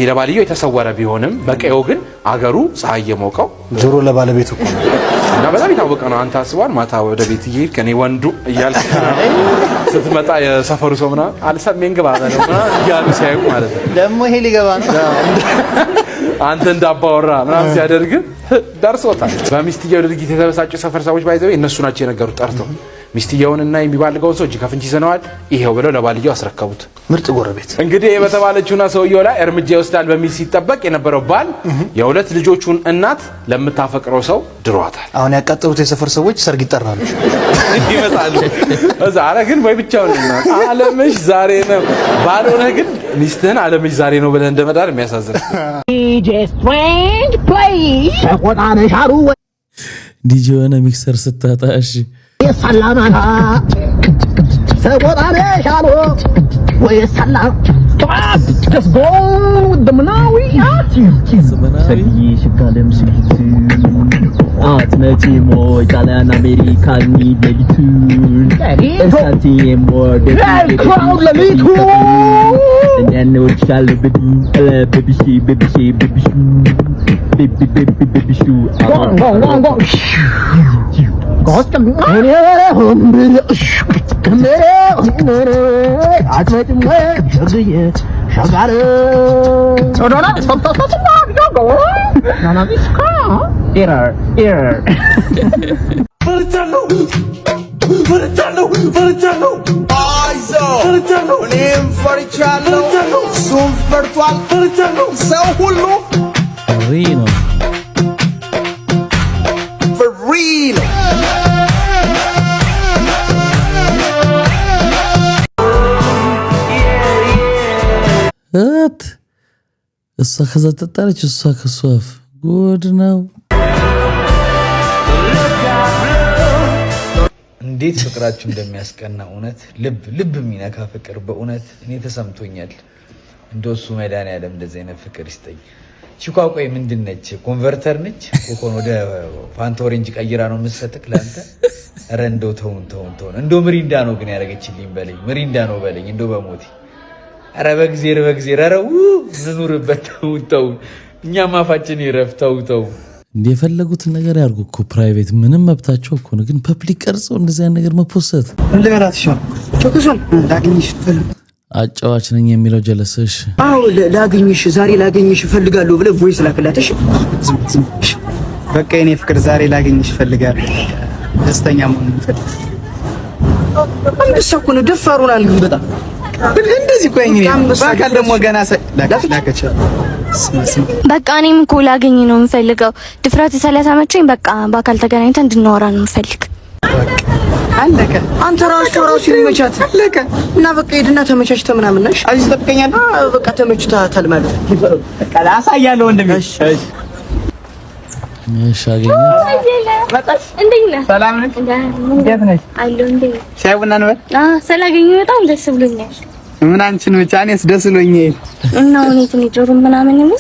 ለባልየው የተሰወረ ቢሆንም በቀየው ግን አገሩ ፀሐይ የሞቀው ጆሮ ለባለቤቱ እና በጣም የታወቀ ነው አንተ አስቧል ማታ ወደ ቤት ይሄድ ከኔ ወንዱ እያልክ ስትመጣ የሰፈሩ ሰው ምናምን አልሰሜን ግባ ነው እያሉ ሲያዩ ማለት ነው ደግሞ ይሄ ሊገባ ነው አንተ እንዳባወራ ምናምን ሲያደርግ ደርሶታል በሚስትየው ድርጊት የተበሳጩ ሰፈር ሰዎች ባይዘው እነሱ ናቸው የነገሩት ጠርተው ሚስትየውንና የሚባልገውን ሰው እጅ ከፍንጅ ይዘነዋል ይሄው ብለው ለባልየው አስረከቡት። ምርጥ ጎረቤት። እንግዲህ በተባለችውና ሰውየው ላይ እርምጃ ይወስዳል በሚል ሲጠበቅ የነበረው ባል የሁለት ልጆቹን እናት ለምታፈቅረው ሰው ድሯታል። አሁን ያቃጠሉት የሰፈር ሰዎች ሰርግ ይጠራሉ ይመጣሉ። እዛ አረ ግን ወይ ብቻውን አለምሽ ዛሬ ነው ባልሆነ ግን ሚስትህን አለምሽ ዛሬ ነው ብለህ እንደመዳር የሚያሳዝን ዲጄ የሆነ ሚክሰር ስታጣሽ ሰላማና ሰቆጣኔ ሻሎ ወይ ሰላም just go with the Manawi ሰብይ ሽካለም ስልቱ አትመጪ ሞይ ጣሊያን አሜሪካን ለሊቱን እንሳንቲ ሞር ክራውድ ለሊቱ እኛነው ቻል በቢሺ ሰው ሁሉ ነው for real እሷ ከዛ ተጣለች እሷ ከሷ አፍ ጉድ ነው። እንዴት ፍቅራችሁ እንደሚያስቀና እውነት ልብ የሚነካ ፍቅር በእውነት እኔ ተሰምቶኛል። እንደሱ መድኃኒዓለም እንደዚህ አይነት ፍቅር ይስጠኝ። ቺኳቆይ ምንድን ነች? ኮንቨርተር ነች? ኮኮን ወደ ፋንታ ኦሬንጅ ቀይራ ነው የምትሰጥክ ለአንተ? ኧረ እንደው ተውን። እንደው ምሪንዳ ነው ግን ያደረገችልኝ በለኝ። ምሪንዳ ነው በለኝ እንደው በሞቴ። ኧረ በእግዜር ኧረ እንኑርበት። ተው እኛም አፋችን ይረፍ። ተው እንደፈለጉትን ነገር ያርጉ እኮ ፕራይቬት ምንም መብታቸው እኮ ነው። ግን ፐብሊክ ቀርጾ እንደዚህ አይነት ነገር መፖሰት እንደገናት ሻው ቾክሶን ላግኝሽ ፈልግ አጫዋች ነኝ የሚለው ጀለሰሽ አው ዛሬ ላግኝሽ ፈልጋለሁ ብለ ቮይስ ላክላተሽ በቃ የኔ ፍቅር ዛሬ ላግኝሽ ፈልጋለሁ ደስተኛ መሆን ፈልግ አንበሳኩ ነው ደፋሩናል ግን በጣም እንደዚህ ቆይ በአካል ደግሞ ገና ላከች በቃ እኔም እኮ ላገኝ ነው የምፈልገው። ድፍረት ስለተመቸኝ በቃ በአካል ተገናኝተን እንድናወራ ነው የምፈልግ። አለቀ። አንተ ራሱ ይመቻት አለቀ። እና በቃ ሄድና ተመቻችተ ምናምን ነሽ አዚዝ ተጠብቀኛል። በቃ ተመችቷታል ማለት ነው። በቃ ላሳያለሁ ወንድሜ። እሺ አገኘ መጣሽ እንዴት ነህ? ሰላም ነሽ? እንዴት ነሽ? አለሁ እንዴት ሻይ ቡና ነው? ስላገኘሁ በጣም ደስ ብሎኛል። ምን አንቺን ብቻ እኔስ ደስ ብሎኛል። እና ሁኔታ ጆሮ ምናምን ነው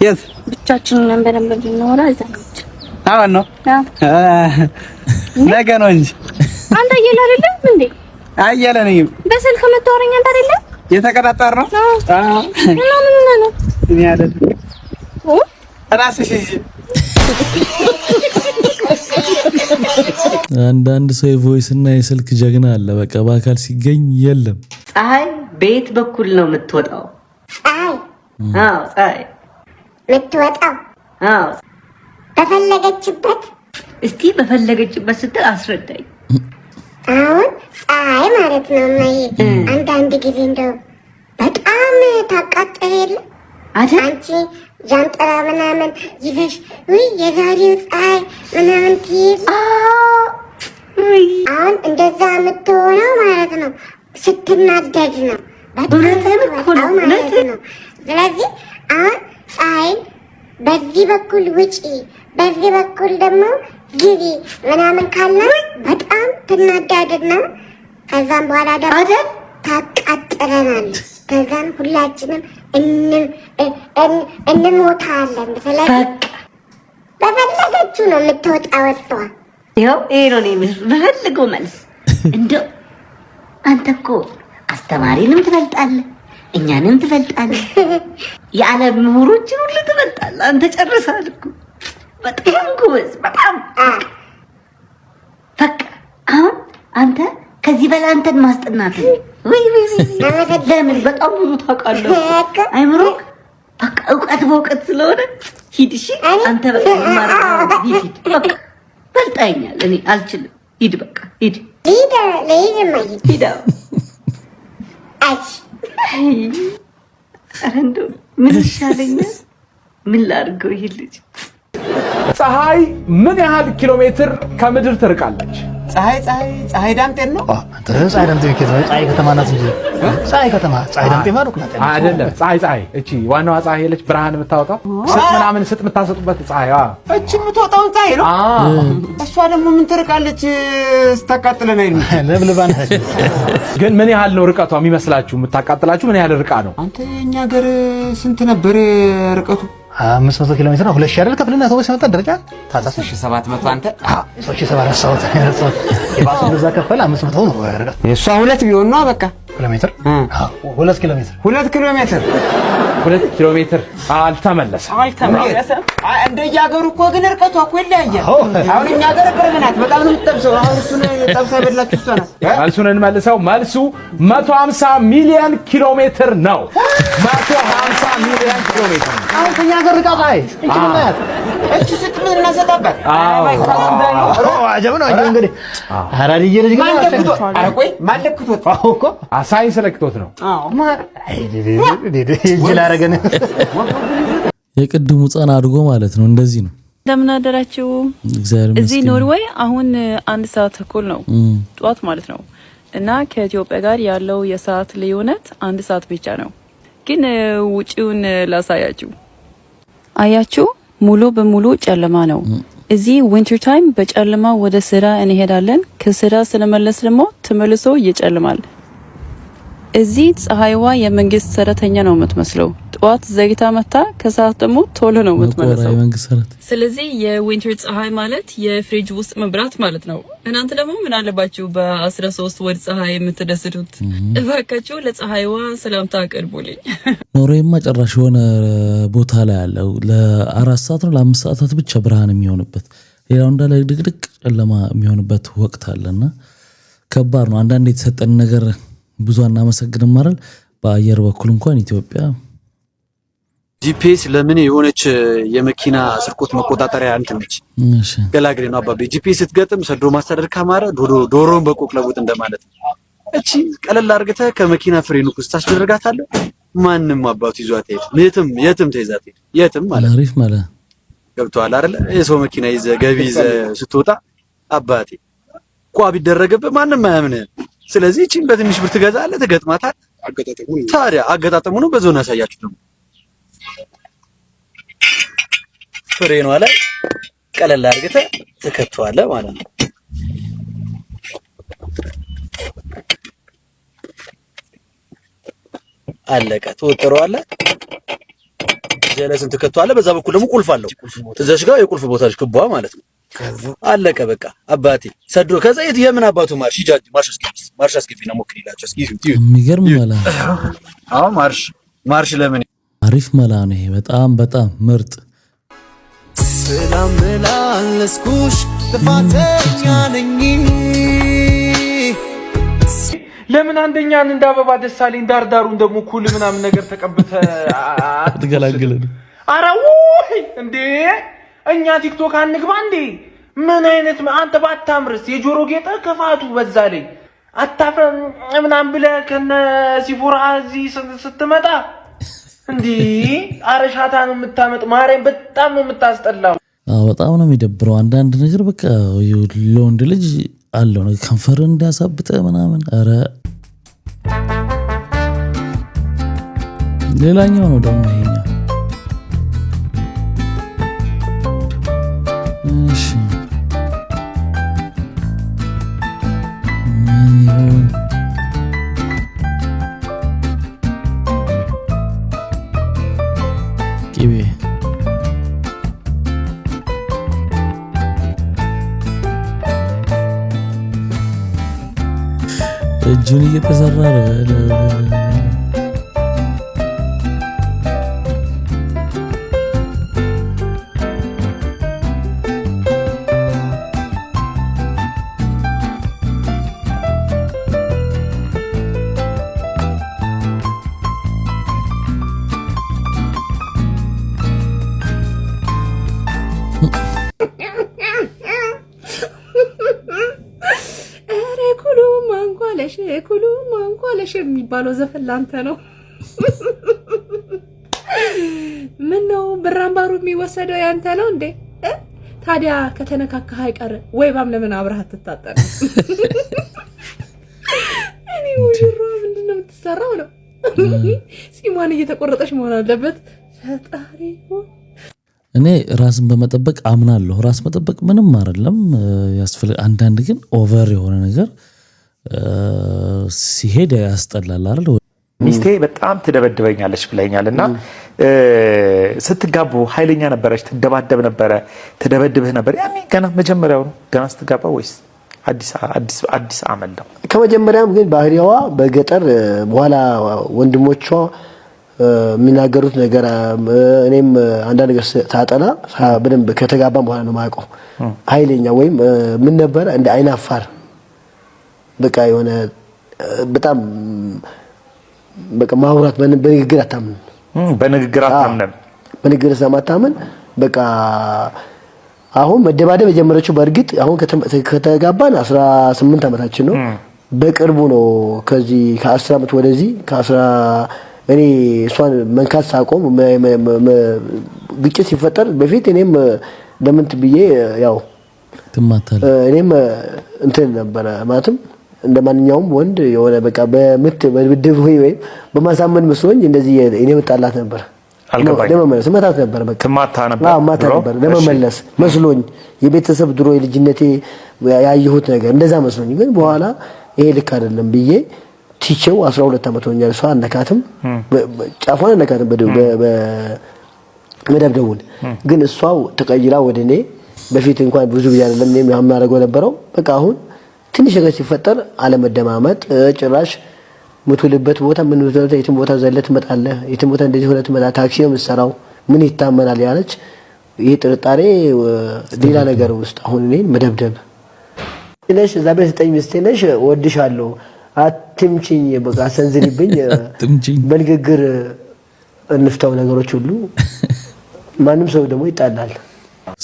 የት ብቻችንን ነበር ብንኖራ እዛች አሁን ነው ነገ ነው እንጂ አንተ እየላልልም እንዴ? አያለ ነኝ በስልክ መተወረኛ አንተ አይደለ? የተቀጣጣር ነው ምን ነው እኔ አይደል ራስሽ እሺ አንዳንድ ሰው የቮይስ እና የስልክ ጀግና አለ። በቃ በአካል ሲገኝ የለም። ፀሐይ በየት በኩል ነው የምትወጣው? ፀሐይ የምትወጣው በፈለገችበት። እስቲ በፈለገችበት ስትል አስረዳኝ። አሁን ፀሐይ ማለት ነው ማለት አንዳንድ ጊዜ እንደው በጣም ታቃጥል የለ አንቺ ጃንጥላ ምናምን ይዘሽ የዛሬው ፀሐይ ምናምን ትይዝ። አሁን እንደዛ የምትሆነው ማለት ነው ስትናደድ ነው። በጣም ማለት ነው። ስለዚህ አሁን ፀሐይን በዚህ በኩል ውጪ፣ በዚህ በኩል ደግሞ ግቢ ምናምን ካለ በጣም ትናደድና ከዛም በኋላ ደግሞ ታቃጥለናለች። ከዛም ሁላችንም እንሞታለን። ስለዚህ በፈለገችው ነው የምትወጣ ወጥቷ። ይኸው ይሄ ነው የምፈልገው መልስ። እንደው አንተ እኮ አስተማሪንም ትበልጣለህ፣ እኛንም ትበልጣለህ፣ የዓለም ምሁሮችን ሁሉ ትበልጣለህ። አንተ ጨርሰሃል እኮ በጣም ጎበዝ፣ በጣም በቃ አሁን አንተ ከዚህ በላይ አንተን ማስጠናት ወይ ለምን በጣም ብዙ ታውቃለህ። አይምሮ በቃ እውቀት በእውቀት ስለሆነ ሂድ። እሺ አንተ በቃ ማረጋ ሂድ። በቃ በልጣኛል፣ እኔ አልችልም። ሂድ በቃ ሂድ። ሊደር አች አንዱ ምን ይሻለኛል? ምን ላድርገው? ይሄ ልጅ ፀሐይ ምን ያህል ኪሎ ሜትር ከምድር ትርቃለች? ፀሐይ ዳምጤን ነው። ፀሐይ ዳምጤ ፀሐይ ከተማ ናት እንጂ ፀሐይ ከተማ ፀሐይ ዳምጤ ማለት ነው አይደለም። ፀሐይ እቺ ዋናዋ ፀሐይ የለች ብርሃን የምታወጣው ስጥ ምናምን ስጥ የምታሰጡበት ፀሐይ እቺ የምትወጣው ፀሐይ ነው። እሷ ደግሞ ምን ትርቃለች? ስታቃጥለን አይደል? ለብልባን ግን ምን ያህል ነው ርቀቷ የሚመስላችሁ? የምታቃጥላችሁ ምን ያህል ርቃ ነው? አንተ የኛ ሀገር ስንት ነበር ርቀቱ? 500 ኪሎ ሜትር ነው። 2000 አይደል? ከፍልና ተወስ መጣ ደረጃ ታጣስ 700 አንተ 3700 የባሱ በዛ ከፈለ 500 ነው ርቀት። የሷ 2 ቢሆን ነው በቃ ኪሎ ሜትር 2 ኪሎ ሜትር 2 ኪሎ ሜትር አልተመለሰም። እንደየሀገሩ እኮ ግን ርቀቷ እኮ ይለያያል። አሁን እኛ ሀገር ቅርብ ናት፣ በጣም ነው የምትጠብሰው። አሁን እሱን ጠብሳ የበላችሁ እሷ ናት። መልሱን እንመልሰው። መልሱ 150 ሚሊዮን ኪሎ ሜትር ነው። 150 ሚሊዮን ኪሎ ሜትር ነው። አሁን ከኛ ሀገር ርቃ ፀሐይ እቺ ምናያት እቺ ስትምን እናሰጣበት አጀብ ነው እንግዲህ አራዲዬ ልጅ ግን ማለክቶት እኮ ሳይንስ ለክቶት ነው። የቅድሙ ህፃን አድጎ ማለት ነው። እንደዚህ ነው። እንደምን አደራችሁ? እዚህ ኖርዌይ አሁን 1 ሰዓት ተኩል ነው ጧት ማለት ነው። እና ከኢትዮጵያ ጋር ያለው የሰዓት ልዩነት 1 ሰዓት ብቻ ነው። ግን ውጪውን ላሳያችሁ። አያችሁ፣ ሙሉ በሙሉ ጨለማ ነው። እዚህ ዊንተር ታይም በጨለማ ወደ ስራ እንሄዳለን። ከስራ ስንመለስ ደግሞ ተመልሶ ይጨልማል። እዚህ ፀሐይዋ የመንግስት ሰራተኛ ነው የምትመስለው። ጠዋት ዘግታ መታ፣ ከሰዓት ደግሞ ቶሎ ነው የምትመለሰው። ስለዚህ የዊንተር ፀሐይ ማለት የፍሪጅ ውስጥ መብራት ማለት ነው። እናንተ ደግሞ ምን አለባችሁ በ13 ወር ፀሐይ የምትደስቱት? እባካችሁ ለፀሐይዋ ሰላምታ አቅርቡልኝ። ኖርዌይማ ጭራሽ የሆነ ቦታ ላይ ያለው ለ4 ሰዓት ነው ለ5 ሰዓታት ብቻ ብርሃን የሚሆንበት፣ ሌላው እንዳለ ድቅድቅ ጨለማ የሚሆንበት ወቅት አለና ከባድ ነው። አንዳንድ የተሰጠን ነገር ብዙ አናመሰግንም አይደል? በአየር በኩል እንኳን ኢትዮጵያ ጂፒኤስ ለምን የሆነች የመኪና ስርቆት መቆጣጠሪያ እንትን ነች። እሺ ገላግሬ ነው አባቤ። ጂፒኤስ ስትገጥም ሰዶ ማስተዳደር ካማረ ዶሮን በቆቅ ለውጥ እንደማለት ነው። እቺ ቀለል አድርገህ ከመኪና ፍሬኑ ውስጥ ታስደርጋታለህ። ማንም አባቱ ይዟት ሄድ የትም ተይዛት ሄድ የትም ማለት አሪፍ ማለት ገብቷል አይደል? የሰው መኪና ይዘህ ገቢ ይዘህ ስትወጣ አባቴ ቋ ቢደረገብህ ማንም አያምንህም። ስለዚህ እቺን በትንሽ ብር ትገዛለህ፣ ትገጥማታል። አገጣጠሙ ነው። በዞን ያሳያችሁ ደግሞ ፍሬኗ ላይ ቀለል አድርገህ ትከተዋለህ ማለት ነው። አለቀ። ትወጥረዋለህ፣ ጀለስን ትከተዋለህ። በዛ በኩል ደግሞ ቁልፍ አለው። እዛሽ ጋር የቁልፍ ቦታ ልጅ ክቧ ማለት ነው። አለቀ በቃ አባቴ ሰዶ። ከዛ የምን አባቱ ማርሽ አስገቢና ሞክሪላቸው እስኪ። የሚገርም መላ። አዎ ማርሽ ለምን አሪፍ መላ ነው ይሄ። በጣም ምርጥ ስላመላለስኩሽ ጥፋተኛ ነኝ። ለምን አንደኛን እንደ አበባ ደሳለኝ ዳርዳሩን ደግሞ ኩል ምናምን ነገር ተቀብተ አትገላግለን? ኧረ እንዴ እኛ ቲክቶክ አንግባ እንዴ? ምን አይነት አንተ ባታምርስ የጆሮ ጌጠ ከፋቱ በዛ ላይ አታፍረም ምናምን ብለህ ከነ ሲፎራ እዚህ ስትመጣ እንዴ አረሻታ ነው የምታመጥ። ማርያም በጣም ነው የምታስጠላው። በጣም ነው የሚደብረው። አንዳንድ ነገር በቃ ለወንድ ልጅ አለው ነው ከንፈርን እንዲያሳብጠ ምናምን። ኧረ ሌላኛው ነው ደግሞ ይሄኛው። እሺ ምን ይሆን? ቅቤ እጁን እየተሰራ ማንኳለሽ ኩሉ ማንኳለሽ የሚባለው ዘፈን ላንተ ነው። ምን ነው ብራምባሩ የሚወሰደው ያንተ ነው እንዴ? ታዲያ ከተነካካ አይቀር ወይ ባም ለምን አብረህ ተጣጣን? እኔ ወይሮ ምንድነው የምትሰራው ነው? ሲማን እየተቆረጠሽ መሆን አለበት። ፈጣሪ እኔ ራስን በመጠበቅ አምናለሁ። ራስ መጠበቅ ምንም አይደለም ያስፈልግ። አንዳንድ ግን ኦቨር የሆነ ነገር ሲሄድ ያስጠላል አይደል? ሚስቴ በጣም ትደበድበኛለች ብለኛልና ስትጋቡ ኃይለኛ ነበረች፣ ትደባደብ ነበረ፣ ትደበድብህ ነበር። ያኔ ገና መጀመሪያው ነው ገና ስትጋባ ወይስ አዲስ አመል ነው? ከመጀመሪያም ግን ባህሪዋ በገጠር በኋላ ወንድሞቿ የሚናገሩት ነገር እኔም አንዳንድ ነገር ታጠና በደንብ ከተጋባም በኋላ ነው ማውቀው። ኃይለኛ ወይም ምን ነበር እንደ አይናፋር በቃ የሆነ በጣም በቃ ማውራት በንግግር አታምን። በንግግር ስለማታምን በቃ አሁን መደባደብ የጀመረችው በእርግጥ አሁን ከተጋባን 18 ዓመታችን ነው። በቅርቡ ነው ከዚህ ከ10 ዓመት ወደዚህ እኔ እሷን መንካት ሳቆም ግጭት ሲፈጠር በፊት እኔም ለምንት ብዬ ያው ትማታለህ እኔም እንትን ነበር ማለትም እንደማንኛውም ወንድ የሆነ በቃ በድብድብ ወይ በማሳመን መስሎኝ እንደዚህ እኔ መጣላት ነበር። ለመመለስ መታት ነበር በቃ ትማታ ነበር። ማታ ነበር ለመመለስ መስሎኝ የቤተሰብ ድሮ የልጅነቴ ያየሁት ነገር እንደዛ መስሎኝ፣ ግን በኋላ ይሄ ልክ አይደለም ብዬ ቲቼው 12 ዓመት ሆኛል። እሷ አነካትም ጫፏን አነካትም በመደብደቡን፣ ግን እሷው ተቀይራ ወደኔ በፊት እንኳን ብዙ ጊዜ አይደለም እኔም ያማረገው ነበረው። በቃ አሁን ትንሽ ነገር ሲፈጠር አለመደማመጥ ጭራሽ ምትውልበት ቦታ ምን ወዘተ የትም ቦታ ዘለት ትመጣለህ፣ የትም ቦታ እንደዚህ ሆነ ትመጣለህ፣ ታክሲ ነው የምትሰራው፣ ምን ይታመናል ያለች ይሄ ጥርጣሬ ሌላ ነገር ውስጥ አሁን እኔን መደብደብ ነሽ እዛ ቤት ስጠኝ ሚስቴ ነሽ ወድሻለሁ አትምጪኝ በቃ ሰንዝሪብኝ በንግግር እንፍታው ነገሮች ሁሉ ማንም ሰው ደግሞ ይጣላል።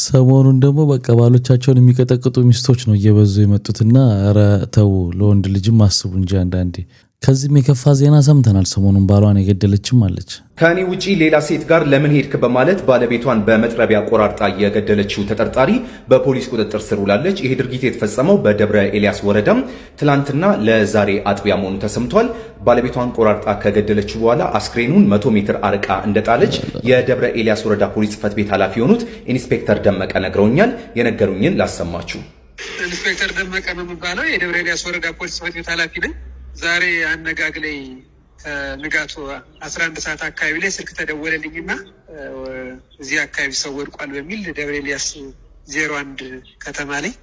ሰሞኑን ደግሞ በቃ ባሎቻቸውን የሚቀጠቅጡ ሚስቶች ነው እየበዙ የመጡትና ኧረ ተው ለወንድ ልጅም አስቡ እንጂ አንዳንዴ። ከዚህም የከፋ ዜና ሰምተናል። ሰሞኑን ባሏን የገደለችም አለች። ከኔ ውጪ ሌላ ሴት ጋር ለምን ሄድክ በማለት ባለቤቷን በመጥረቢያ ቆራርጣ የገደለችው ተጠርጣሪ በፖሊስ ቁጥጥር ስር ውላለች። ይሄ ድርጊት የተፈጸመው በደብረ ኤልያስ ወረዳም ትላንትና ለዛሬ አጥቢያ መሆኑ ተሰምቷል። ባለቤቷን ቆራርጣ ከገደለችው በኋላ አስክሬኑን 100 ሜትር አርቃ እንደጣለች የደብረ ኤልያስ ወረዳ ፖሊስ ጽሕፈት ቤት ኃላፊ የሆኑት ኢንስፔክተር ደመቀ ነግረውኛል። የነገሩኝን ላሰማችሁ። ኢንስፔክተር ደመቀ ነው የሚባለው የደብረ ኤልያስ ወረዳ ፖሊስ ጽሕፈት ቤት ኃላፊ ነኝ። ዛሬ አነጋግለኝ ከንጋቱ 11 ሰዓት አካባቢ ላይ ስልክ ተደወለልኝና እዚህ አካባቢ ሰው ወድቋል በሚል ደብረ ኤልያስ 01 ከተማ ላይ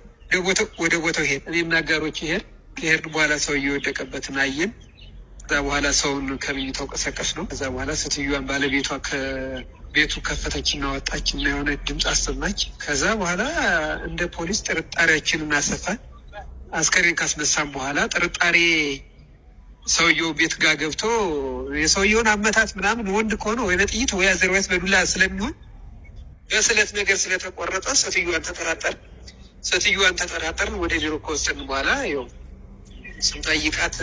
ወደ ቦታው ሄድ እኔም ናጋሮች ከሄድን በኋላ ሰው እየወደቀበትን አየን። ከዛ በኋላ ሰውን ከብይታው ቀሰቀስ ነው። ከዛ በኋላ ሴትዮዋን ባለቤቷ ከቤቱ ከፈተችና ወጣችና የሆነ ድምፅ አሰማች። ከዛ በኋላ እንደ ፖሊስ ጥርጣሬያችንን አሰፋን። አስከሬን ካስነሳም በኋላ ጥርጣሬ ሰውየው ቤት ጋር ገብቶ የሰውየውን አመታት ምናምን ወንድ ከሆነ ወይ በጥይት ወይ አዘርዋይት በዱላ ስለሚሆን በስለት ነገር ስለተቆረጠ ሴትዮዋን ተጠራጠርን። ወደ ቢሮ ከወሰድን በኋላ ይኸው ስንጠይቃት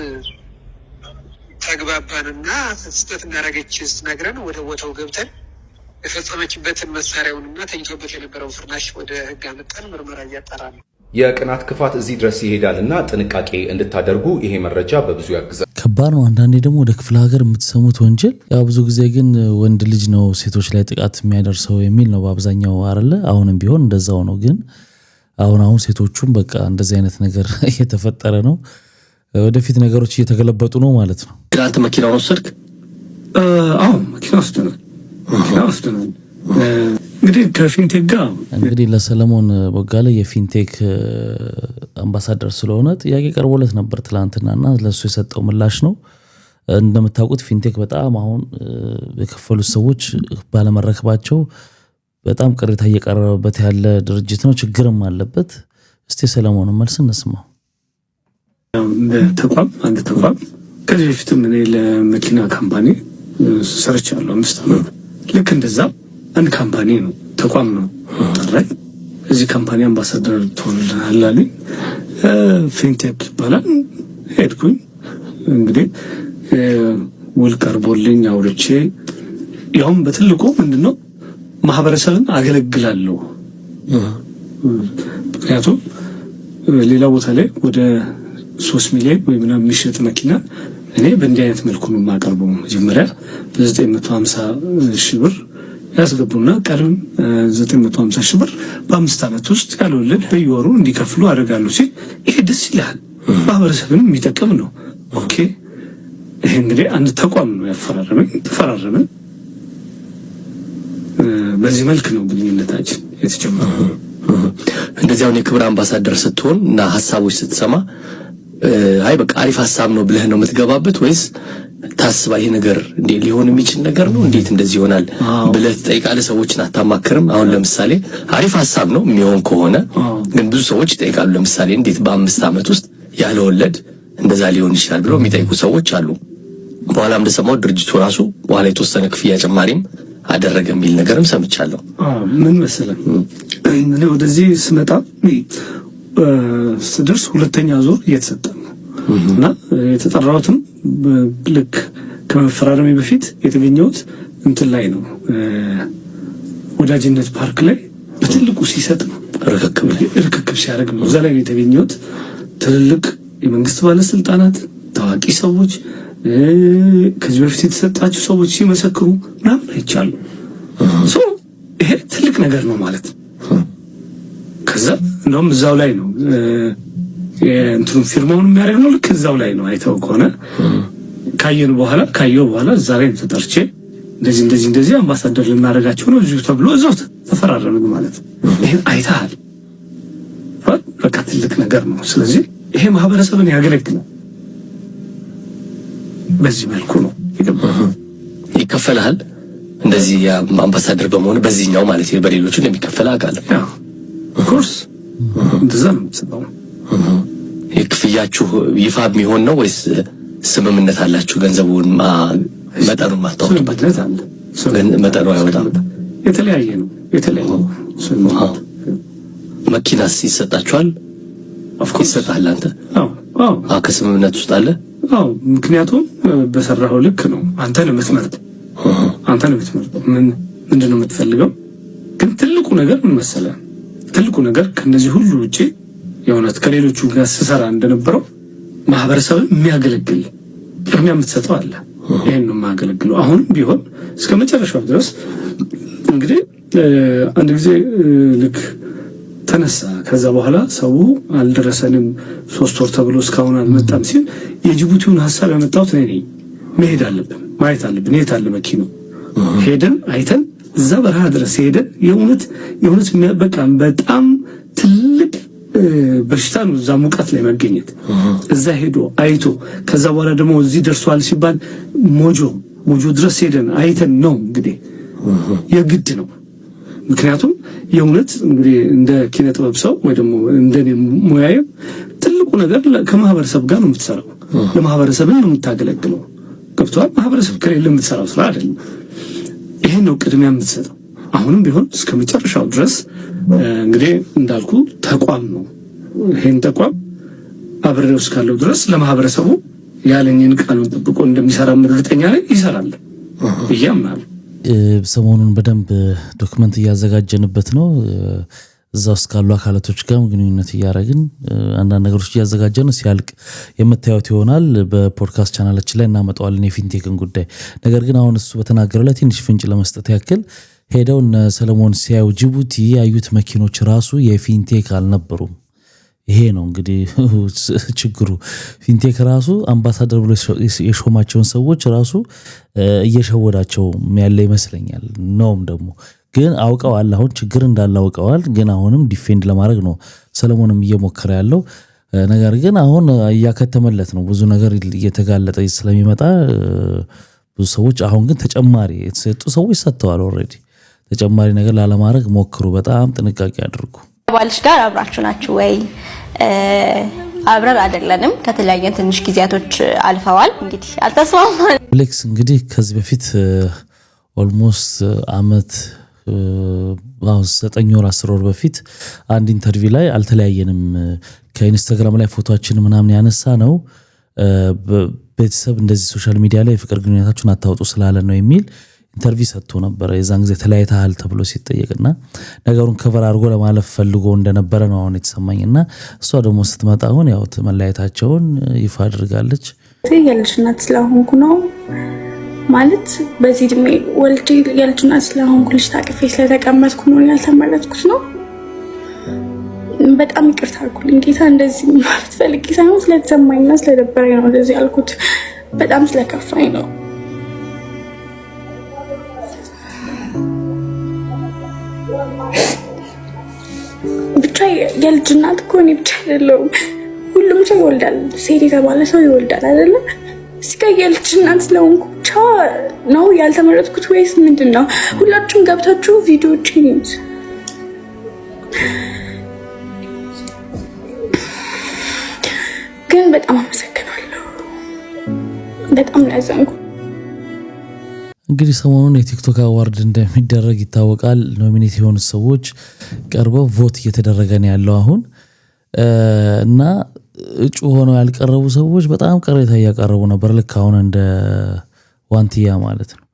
ተግባባንና ስህተት እንዳደረገች ስትነግረን ወደ ቦታው ገብተን የፈጸመችበትን መሳሪያውንና ተኝቶበት የነበረውን ፍርናሽ ወደ ሕግ አመጣን። ምርመራ እያጣራ ነው። የቅናት ክፋት እዚህ ድረስ ይሄዳልና ጥንቃቄ እንድታደርጉ ይሄ መረጃ በብዙ ያግዛል። ከባድ ነው። አንዳንዴ ደግሞ ወደ ክፍለ ሀገር የምትሰሙት ወንጀል ያው ብዙ ጊዜ ግን ወንድ ልጅ ነው ሴቶች ላይ ጥቃት የሚያደርሰው የሚል ነው በአብዛኛው አይደለ? አሁንም ቢሆን እንደዛው ነው። ግን አሁን ሴቶቹም በቃ እንደዚህ አይነት ነገር እየተፈጠረ ነው። ወደፊት ነገሮች እየተገለበጡ ነው ማለት ነው። ትናንት መኪናውን ወሰድክ? አዎ መኪና ወስደናል። እንግዲህ ከፊንቴክ ጋር እንግዲህ ለሰለሞን ቦጋለ የፊንቴክ አምባሳደር ስለሆነ ጥያቄ ቀርቦለት ነበር ትላንትናና ለሱ የሰጠው ምላሽ ነው። እንደምታውቁት ፊንቴክ በጣም አሁን የከፈሉት ሰዎች ባለመረከባቸው በጣም ቅሬታ እየቀረበበት ያለ ድርጅት ነው። ችግርም አለበት። እስቲ ሰለሞንን መልስ እንስማው። አንድ ተቋም ከዚህ በፊትም እኔ ለመኪና ካምፓኒ ሰርቻለሁ 5 ዓመት። ልክ እንደዛ አንድ ካምፓኒ ነው ተቋም ነው ተራይ እዚህ ካምፓኒ አምባሳደር ትሆናለህ አለኝ። ፊንቴክ ይባላል። ሄድኩኝ። እንግዲህ ውል ቀርቦልኝ አውርቼ ያውም በትልቁ ምንድነው ማህበረሰብን አገለግላለሁ። ምክንያቱም ሌላ ቦታ ላይ ወደ 3 ሚሊዮን ወይ ምናምን የሚሸጥ መኪና እኔ በእንዲህ አይነት መልኩ ነው የማቀርበው። መጀመሪያ በ950 ሺህ ብር ያስገቡና ቀሪውን 950 ሺህ ብር በ5 ዓመት ውስጥ ያለ ወለድ በየወሩ እንዲከፍሉ አደርጋለሁ ሲል ይሄ ደስ ይላል፣ ማህበረሰብን የሚጠቅም ነው። ኦኬ ይሄ እንግዲህ አንድ ተቋም ነው ያፈራረመኝ። ተፈራረመን። በዚህ መልክ ነው ግንኙነታችን የተጀመረው። እንደዚህ አሁን የክብር አምባሳደር ስትሆን እና ሐሳቦች ስትሰማ አይ በቃ አሪፍ ሐሳብ ነው ብለህ ነው የምትገባበት ወይስ ታስባ ይሄ ነገር እንዴ ሊሆን የሚችል ነገር ነው እንዴት እንደዚህ ይሆናል ብለህ ትጠይቃለህ? ሰዎችን አታማክርም? አሁን ለምሳሌ አሪፍ ሐሳብ ነው የሚሆን ከሆነ ግን ብዙ ሰዎች ይጠይቃሉ። ለምሳሌ እንዴት በ5 ዓመት ውስጥ ያለ ወለድ እንደዛ ሊሆን ይችላል ብለው የሚጠይቁ ሰዎች አሉ። በኋላ እንደሰማው ድርጅቱ ራሱ በኋላ የተወሰነ ክፍያ ጨማሪም አደረገ የሚል ነገርም ሰምቻለሁ። ምን መሰለህ እኔ ወደዚህ ስመጣ ስደርስ ሁለተኛ ዙር እየተሰጠ ነው እና የተጠራሁትም ልክ ከመፈራረሜ በፊት የተገኘሁት እንትን ላይ ነው ወዳጅነት ፓርክ ላይ በትልቁ ሲሰጥ ነው ርክክብ ሲያደርግ ነው። እዛ ላይ የተገኘሁት ትልልቅ የመንግስት ባለስልጣናት፣ ታዋቂ ሰዎች፣ ከዚህ በፊት የተሰጣቸው ሰዎች ሲመሰክሩ ምናምን አይቻሉ። ይሄ ትልቅ ነገር ነው ማለት። ከዛ እንደውም እዛው ላይ ነው እንትኑ ፊርማውን የሚያደርግ ነው። ልክ እዛው ላይ ነው አይተው ከሆነ ካየው በኋላ እዛ ላይ ተጠርቼ እንደዚህ አምባሳደር ልናደርጋቸው ነው እዚሁ ተብሎ እዛው ተፈራረምን ማለት። ይሄን አይተሃል። በቃ ትልቅ ነገር ነው። ስለዚህ ይሄ ማህበረሰብን ያገለግላል። በዚህ መልኩ ነው ይከፈልሃል። እንደዚህ አምባሳደር በመሆን በዚህኛው ማለት ነው። በሌሎቹ እንደሚከፈል አውቃለሁ። ኦፍ ኮርስ እንደዛ ነው የምትሰጠው። የክፍያችሁ ይፋ የሚሆን ነው ወይስ ስምምነት አላችሁ? ገንዘቡን መጠኑን ማታወጡበት አለ። መጠኑ አይወጣም። የተለያየ ነው። መኪናስ ይሰጣችኋል? ኦፍ ኮርስ ይሰጣል። አንተ ከስምምነት ውስጥ አለ? ምክንያቱም በሰራው ልክ ነው። አንተ ነው የምትመርጠው። ምንድነው የምትፈልገው? ግን ትልቁ ነገር ምን መሰለህ? ትልቁ ነገር ከነዚህ ሁሉ ውጪ የእውነት ከሌሎቹ ጋር ስሰራ እንደነበረው ማህበረሰብን የሚያገለግል ቅድሚያ የምትሰጠው አለ። ይሄን ነው የማገለግለው አሁንም ቢሆን እስከ መጨረሻው ድረስ። እንግዲህ አንድ ጊዜ ልክ ተነሳ። ከዛ በኋላ ሰው አልደረሰንም 3 ወር ተብሎ እስካሁን አልመጣም ሲል የጅቡቲውን ሐሳብ ያመጣሁት እኔ ነኝ። መሄድ አለብን፣ ማየት አለብን። የት አለ መኪናው? ሄደን አይተን እዛ በረሃ ድረስ ሄደን የእውነት በቃ በጣም ትልቅ በሽታ ነው እዛ ሙቀት ላይ መገኘት። እዛ ሄዶ አይቶ ከዛ በኋላ ደግሞ እዚህ ደርሷል ሲባል ሞጆ ድረስ ሄደን አይተን ነው እንግዲህ የግድ ነው። ምክንያቱም የእውነት እንግዲህ እንደ ኪነ ጥበብ ሰው ወይ ደግሞ እንደኔ ሙያዬ ትልቁ ነገር ከማህበረሰብ ጋር ነው የምትሰራው። ለማህበረሰብን ነው የምታገለግለው። ገብቷል? ማህበረሰብ ከሌለ የምትሰራው ስራ አይደለም። ይሄን ነው ቅድሚያ የምትሰጠው። አሁንም ቢሆን እስከ መጨረሻው ድረስ እንግዲህ እንዳልኩ ተቋም ነው። ይሄን ተቋም አብሬው እስካለው ድረስ ለማህበረሰቡ ያለኝን ቃሉን ጠብቆ እንደሚሰራ እርግጠኛ ነኝ። ይሰራል ብዬ አምናለሁ። ሰሞኑን በደንብ ዶክመንት እያዘጋጀንበት ነው። እዛ ውስጥ ካሉ አካላቶች ጋር ግንኙነት እያደረግን አንዳንድ ነገሮች እያዘጋጀን ሲያልቅ የምታዩት ይሆናል። በፖድካስት ቻናላችን ላይ እናመጣዋለን የፊንቴክን ጉዳይ። ነገር ግን አሁን እሱ በተናገረው ላይ ትንሽ ፍንጭ ለመስጠት ያክል ሄደው እነ ሰለሞን ሲያዩ ጅቡቲ ያዩት መኪኖች ራሱ የፊንቴክ አልነበሩም። ይሄ ነው እንግዲህ ችግሩ። ፊንቴክ ራሱ አምባሳደር ብሎ የሾማቸውን ሰዎች ራሱ እየሸወዳቸው ያለ ይመስለኛል። ነውም ደግሞ ግን አውቀዋል። አሁን ችግር እንዳለ አውቀዋል። ግን አሁንም ዲፌንድ ለማድረግ ነው ሰለሞንም እየሞከረ ያለው ነገር። ግን አሁን እያከተመለት ነው ብዙ ነገር እየተጋለጠ ስለሚመጣ ብዙ ሰዎች አሁን ግን ተጨማሪ የተሰጡ ሰዎች ሰጥተዋል። ኦልሬዲ ተጨማሪ ነገር ላለማድረግ ሞክሩ። በጣም ጥንቃቄ አድርጉ። ባልሽ ጋር አብራችሁ ናችሁ ወይ? አብረን አይደለንም። ከተለያየን ትንሽ ጊዜያቶች አልፈዋል። እንግዲህ አልተስማማን። ፍሌክስ እንግዲህ ከዚህ በፊት ኦልሞስት አመት 9 ወር 10 ወር በፊት አንድ ኢንተርቪው ላይ አልተለያየንም። ከኢንስታግራም ላይ ፎቶአችን ምናምን ያነሳ ነው ቤተሰብ እንደዚህ ሶሻል ሚዲያ ላይ የፍቅር ግንኙነታችሁን አታውጡ ስላለ ነው የሚል ኢንተርቪው ሰጥቶ ነበር። የዛን ጊዜ ተለያይተሃል ተብሎ ሲጠየቅና ነገሩን ከቨር አድርጎ ለማለፍ ፈልጎ እንደነበረ ነው አሁን የተሰማኝና እሷ ደግሞ ስትመጣ አሁን ያው መለያየታቸውን ይፋ አድርጋለች። የልጅ እናት ስለሆንኩ ነው ማለት በዚህ እድሜ ወልጄ የልጅ እናት ስለሆንኩ ልጅ ታቅፌ ስለተቀመጥኩ ነው ያልተመረጥኩት ነው። በጣም ይቅርታ አድርጉልኝ ጌታ። እንደዚህ ማለት ፈልጌ ሳይሆን ስለተሰማኝና ስለደበረኝ ነው እንደዚህ ያልኩት። በጣም ስለከፋኝ ነው። ብቻ የልጅ እናት እኮ እኔ ብቻ አይደለሁም፣ ሁሉም ሰው ይወልዳል። ሴት የተባለ ሰው ይወልዳል አይደለ? እስከ የልጅ እናት ስለሆንኩ ብቻ ነው ያልተመረጥኩት ወይስ ምንድን ነው? ሁላችሁም ገብታችሁ ቪዲዮዎችን እዩት። ግን በጣም አመሰግናለሁ። በጣም ያዘንኩ። እንግዲህ ሰሞኑን የቲክቶክ አዋርድ እንደሚደረግ ይታወቃል። ኖሚኔት የሆኑት ሰዎች ቀርበው ቮት እየተደረገ ነው ያለው አሁን እና እጩ ሆነው ያልቀረቡ ሰዎች በጣም ቅሬታ እያቀረቡ ነበር። ልክ አሁን እንደ ዋንቲያ ማለት ነው።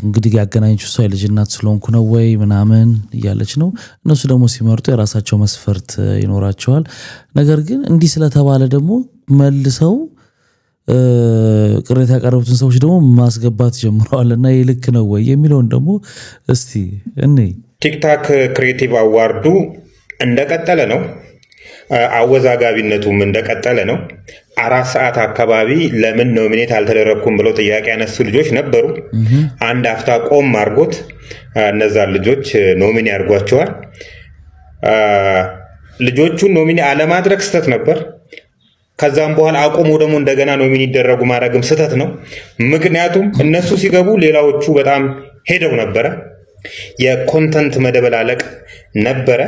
እንግዲህ ያገናኘችው ሰው የልጅ እናት ስለሆንኩ ነው ወይ ምናምን እያለች ነው። እነሱ ደግሞ ሲመርጡ የራሳቸው መስፈርት ይኖራቸዋል። ነገር ግን እንዲህ ስለተባለ ደግሞ መልሰው ቅሬታ ያቀረቡትን ሰዎች ደግሞ ማስገባት ጀምረዋል እና ይህ ልክ ነው ወይ የሚለውን ደግሞ እስቲ እኔ ቲክታክ ክሬቲቭ አዋርዱ እንደቀጠለ ነው። አወዛጋቢነቱም እንደቀጠለ ነው። 4 ሰዓት አካባቢ ለምን ኖሚኔት አልተደረኩም ብለው ጥያቄ ያነሱ ልጆች ነበሩ። አንድ አፍታ ቆም አድርጎት እነዛን ልጆች ኖሚኔ አድርጓቸዋል። ልጆቹን ኖሚኔ አለማድረግ ስህተት ነበር። ከዛም በኋላ አቆሙ ደግሞ እንደገና ኖሚኔ ይደረጉ ማድረግም ስህተት ነው። ምክንያቱም እነሱ ሲገቡ ሌላዎቹ በጣም ሄደው ነበረ። የኮንተንት መደበላለቅ ነበረ።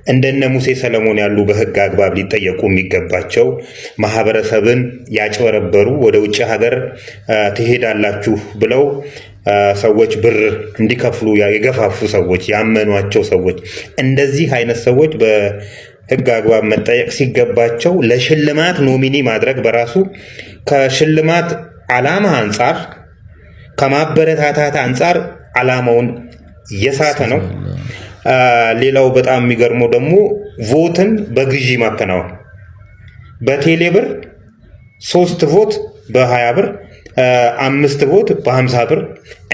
እንደነ ሙሴ ሰለሞን ያሉ በህግ አግባብ ሊጠየቁ የሚገባቸው ማህበረሰብን ያጭበረበሩ ወደ ውጭ ሀገር ትሄዳላችሁ ብለው ሰዎች ብር እንዲከፍሉ የገፋፉ ሰዎች፣ ያመኗቸው ሰዎች፣ እንደዚህ አይነት ሰዎች በህግ አግባብ መጠየቅ ሲገባቸው ለሽልማት ኖሚኒ ማድረግ በራሱ ከሽልማት ዓላማ አንጻር ከማበረታታት አንጻር ዓላማውን የሳተ ነው። ሌላው በጣም የሚገርመው ደግሞ ቮትን በግዢ ማከናወን፣ በቴሌ ብር 3 ቮት በ20 ብር 5 ቮት በ50 ብር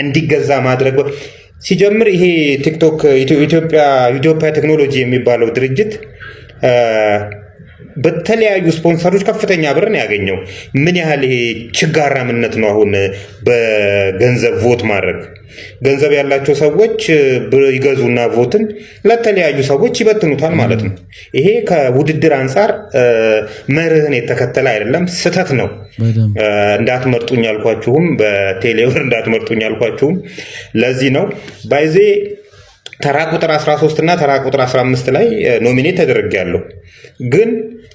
እንዲገዛ ማድረግ ሲጀምር ይሄ ቲክቶክ ኢትዮጵያ ቴክኖሎጂ የሚባለው ድርጅት በተለያዩ ስፖንሰሮች ከፍተኛ ብርን ያገኘው ምን ያህል ይሄ ችጋራምነት ነው። አሁን በገንዘብ ቮት ማድረግ ገንዘብ ያላቸው ሰዎች ይገዙና ቮትን ለተለያዩ ሰዎች ይበትኑታል ማለት ነው። ይሄ ከውድድር አንጻር መርህን የተከተለ አይደለም፣ ስህተት ነው። እንዳትመርጡኝ ያልኳችሁም በቴሌብር እንዳትመርጡኝ ያልኳችሁም ለዚህ ነው። ባይዜ ተራ ቁጥር 13 እና ተራ ቁጥር 15 ላይ ኖሚኔት ተደርጌያለሁ። ግን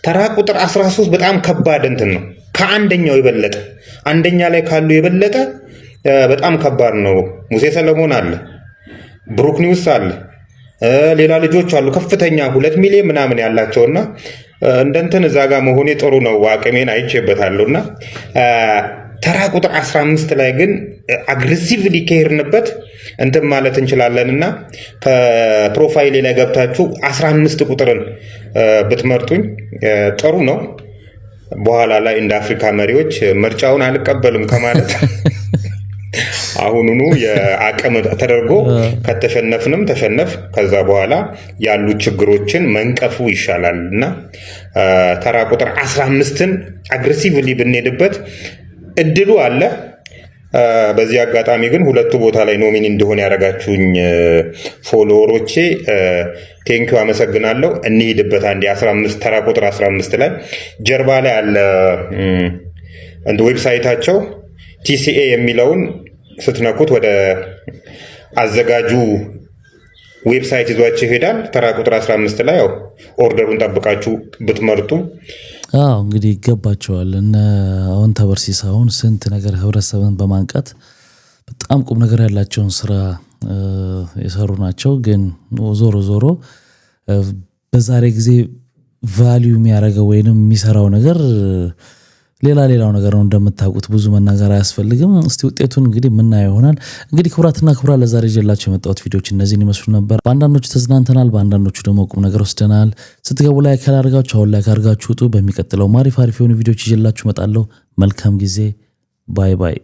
ተራ ቁጥር 13 በጣም ከባድ እንትን ነው። ከአንደኛው የበለጠ አንደኛ ላይ ካሉ የበለጠ በጣም ከባድ ነው። ሙሴ ሰለሞን አለ፣ ብሩክ ኒውስ አለ፣ ሌላ ልጆች አሉ ከፍተኛ 2 ሚሊዮን ምናምን ያላቸውና እንደንትን እዛ ጋር መሆኔ ጥሩ ነው። አቅሜን አይቼበታለሁና ተራ ቁጥር 15 ላይ ግን አግሬሲቭሊ ከሄድንበት እንትን ማለት እንችላለንና ከፕሮፋይሌ ላይ ገብታችሁ 15 ቁጥርን ብትመርጡኝ ጥሩ ነው። በኋላ ላይ እንደ አፍሪካ መሪዎች ምርጫውን አልቀበልም ከማለት አሁኑኑ የአቅም ተደርጎ ከተሸነፍንም ተሸነፍ፣ ከዛ በኋላ ያሉ ችግሮችን መንቀፉ ይሻላል እና ተራ ቁጥር 15ን አግሬሲቭሊ ብንሄድበት እድሉ አለ። በዚህ አጋጣሚ ግን ሁለቱ ቦታ ላይ ኖሚኒ እንደሆነ ያደረጋችሁኝ ፎሎወሮቼ ቴንኪው አመሰግናለሁ። እንሂድበት አንዴ 15 ተራ ቁጥር 15 ላይ ጀርባ ላይ አለ ዌብሳይታቸው ቲሲኤ የሚለውን ስትነኩት ወደ አዘጋጁ ዌብሳይት ይዟችሁ ይሄዳል። ተራ ቁጥር 15 ላይ ያው ኦርደሩን ጠብቃችሁ ብትመርጡ እንግዲህ ይገባቸዋል። እነ አሁን ተበርሲስ አሁን ስንት ነገር ህብረተሰብን በማንቃት በጣም ቁም ነገር ያላቸውን ስራ የሰሩ ናቸው። ግን ዞሮ ዞሮ በዛሬ ጊዜ ቫልዩ የሚያደርገው ወይንም የሚሰራው ነገር ሌላው ነገር ነው። እንደምታውቁት ብዙ መናገር አያስፈልግም። እስቲ ውጤቱን እንግዲህ ምናየው ይሆናል። እንግዲህ ክቡራትና ክቡራን ለዛሬ ይዤላችሁ የመጣሁት ቪዲዮዎች እነዚህን ይመስሉ ነበር። በአንዳንዶቹ ተዝናንተናል፣ በአንዳንዶቹ ደግሞ ቁም ነገር ወስደናል። ስትገቡ ላይክ አድርጋችሁ አሁን ላይክ አድርጋችሁ ውጡ። በሚቀጥለው አሪፍ የሆኑ ቪዲዮዎች ይዤላችሁ እመጣለሁ። መልካም ጊዜ። ባይ ባይ።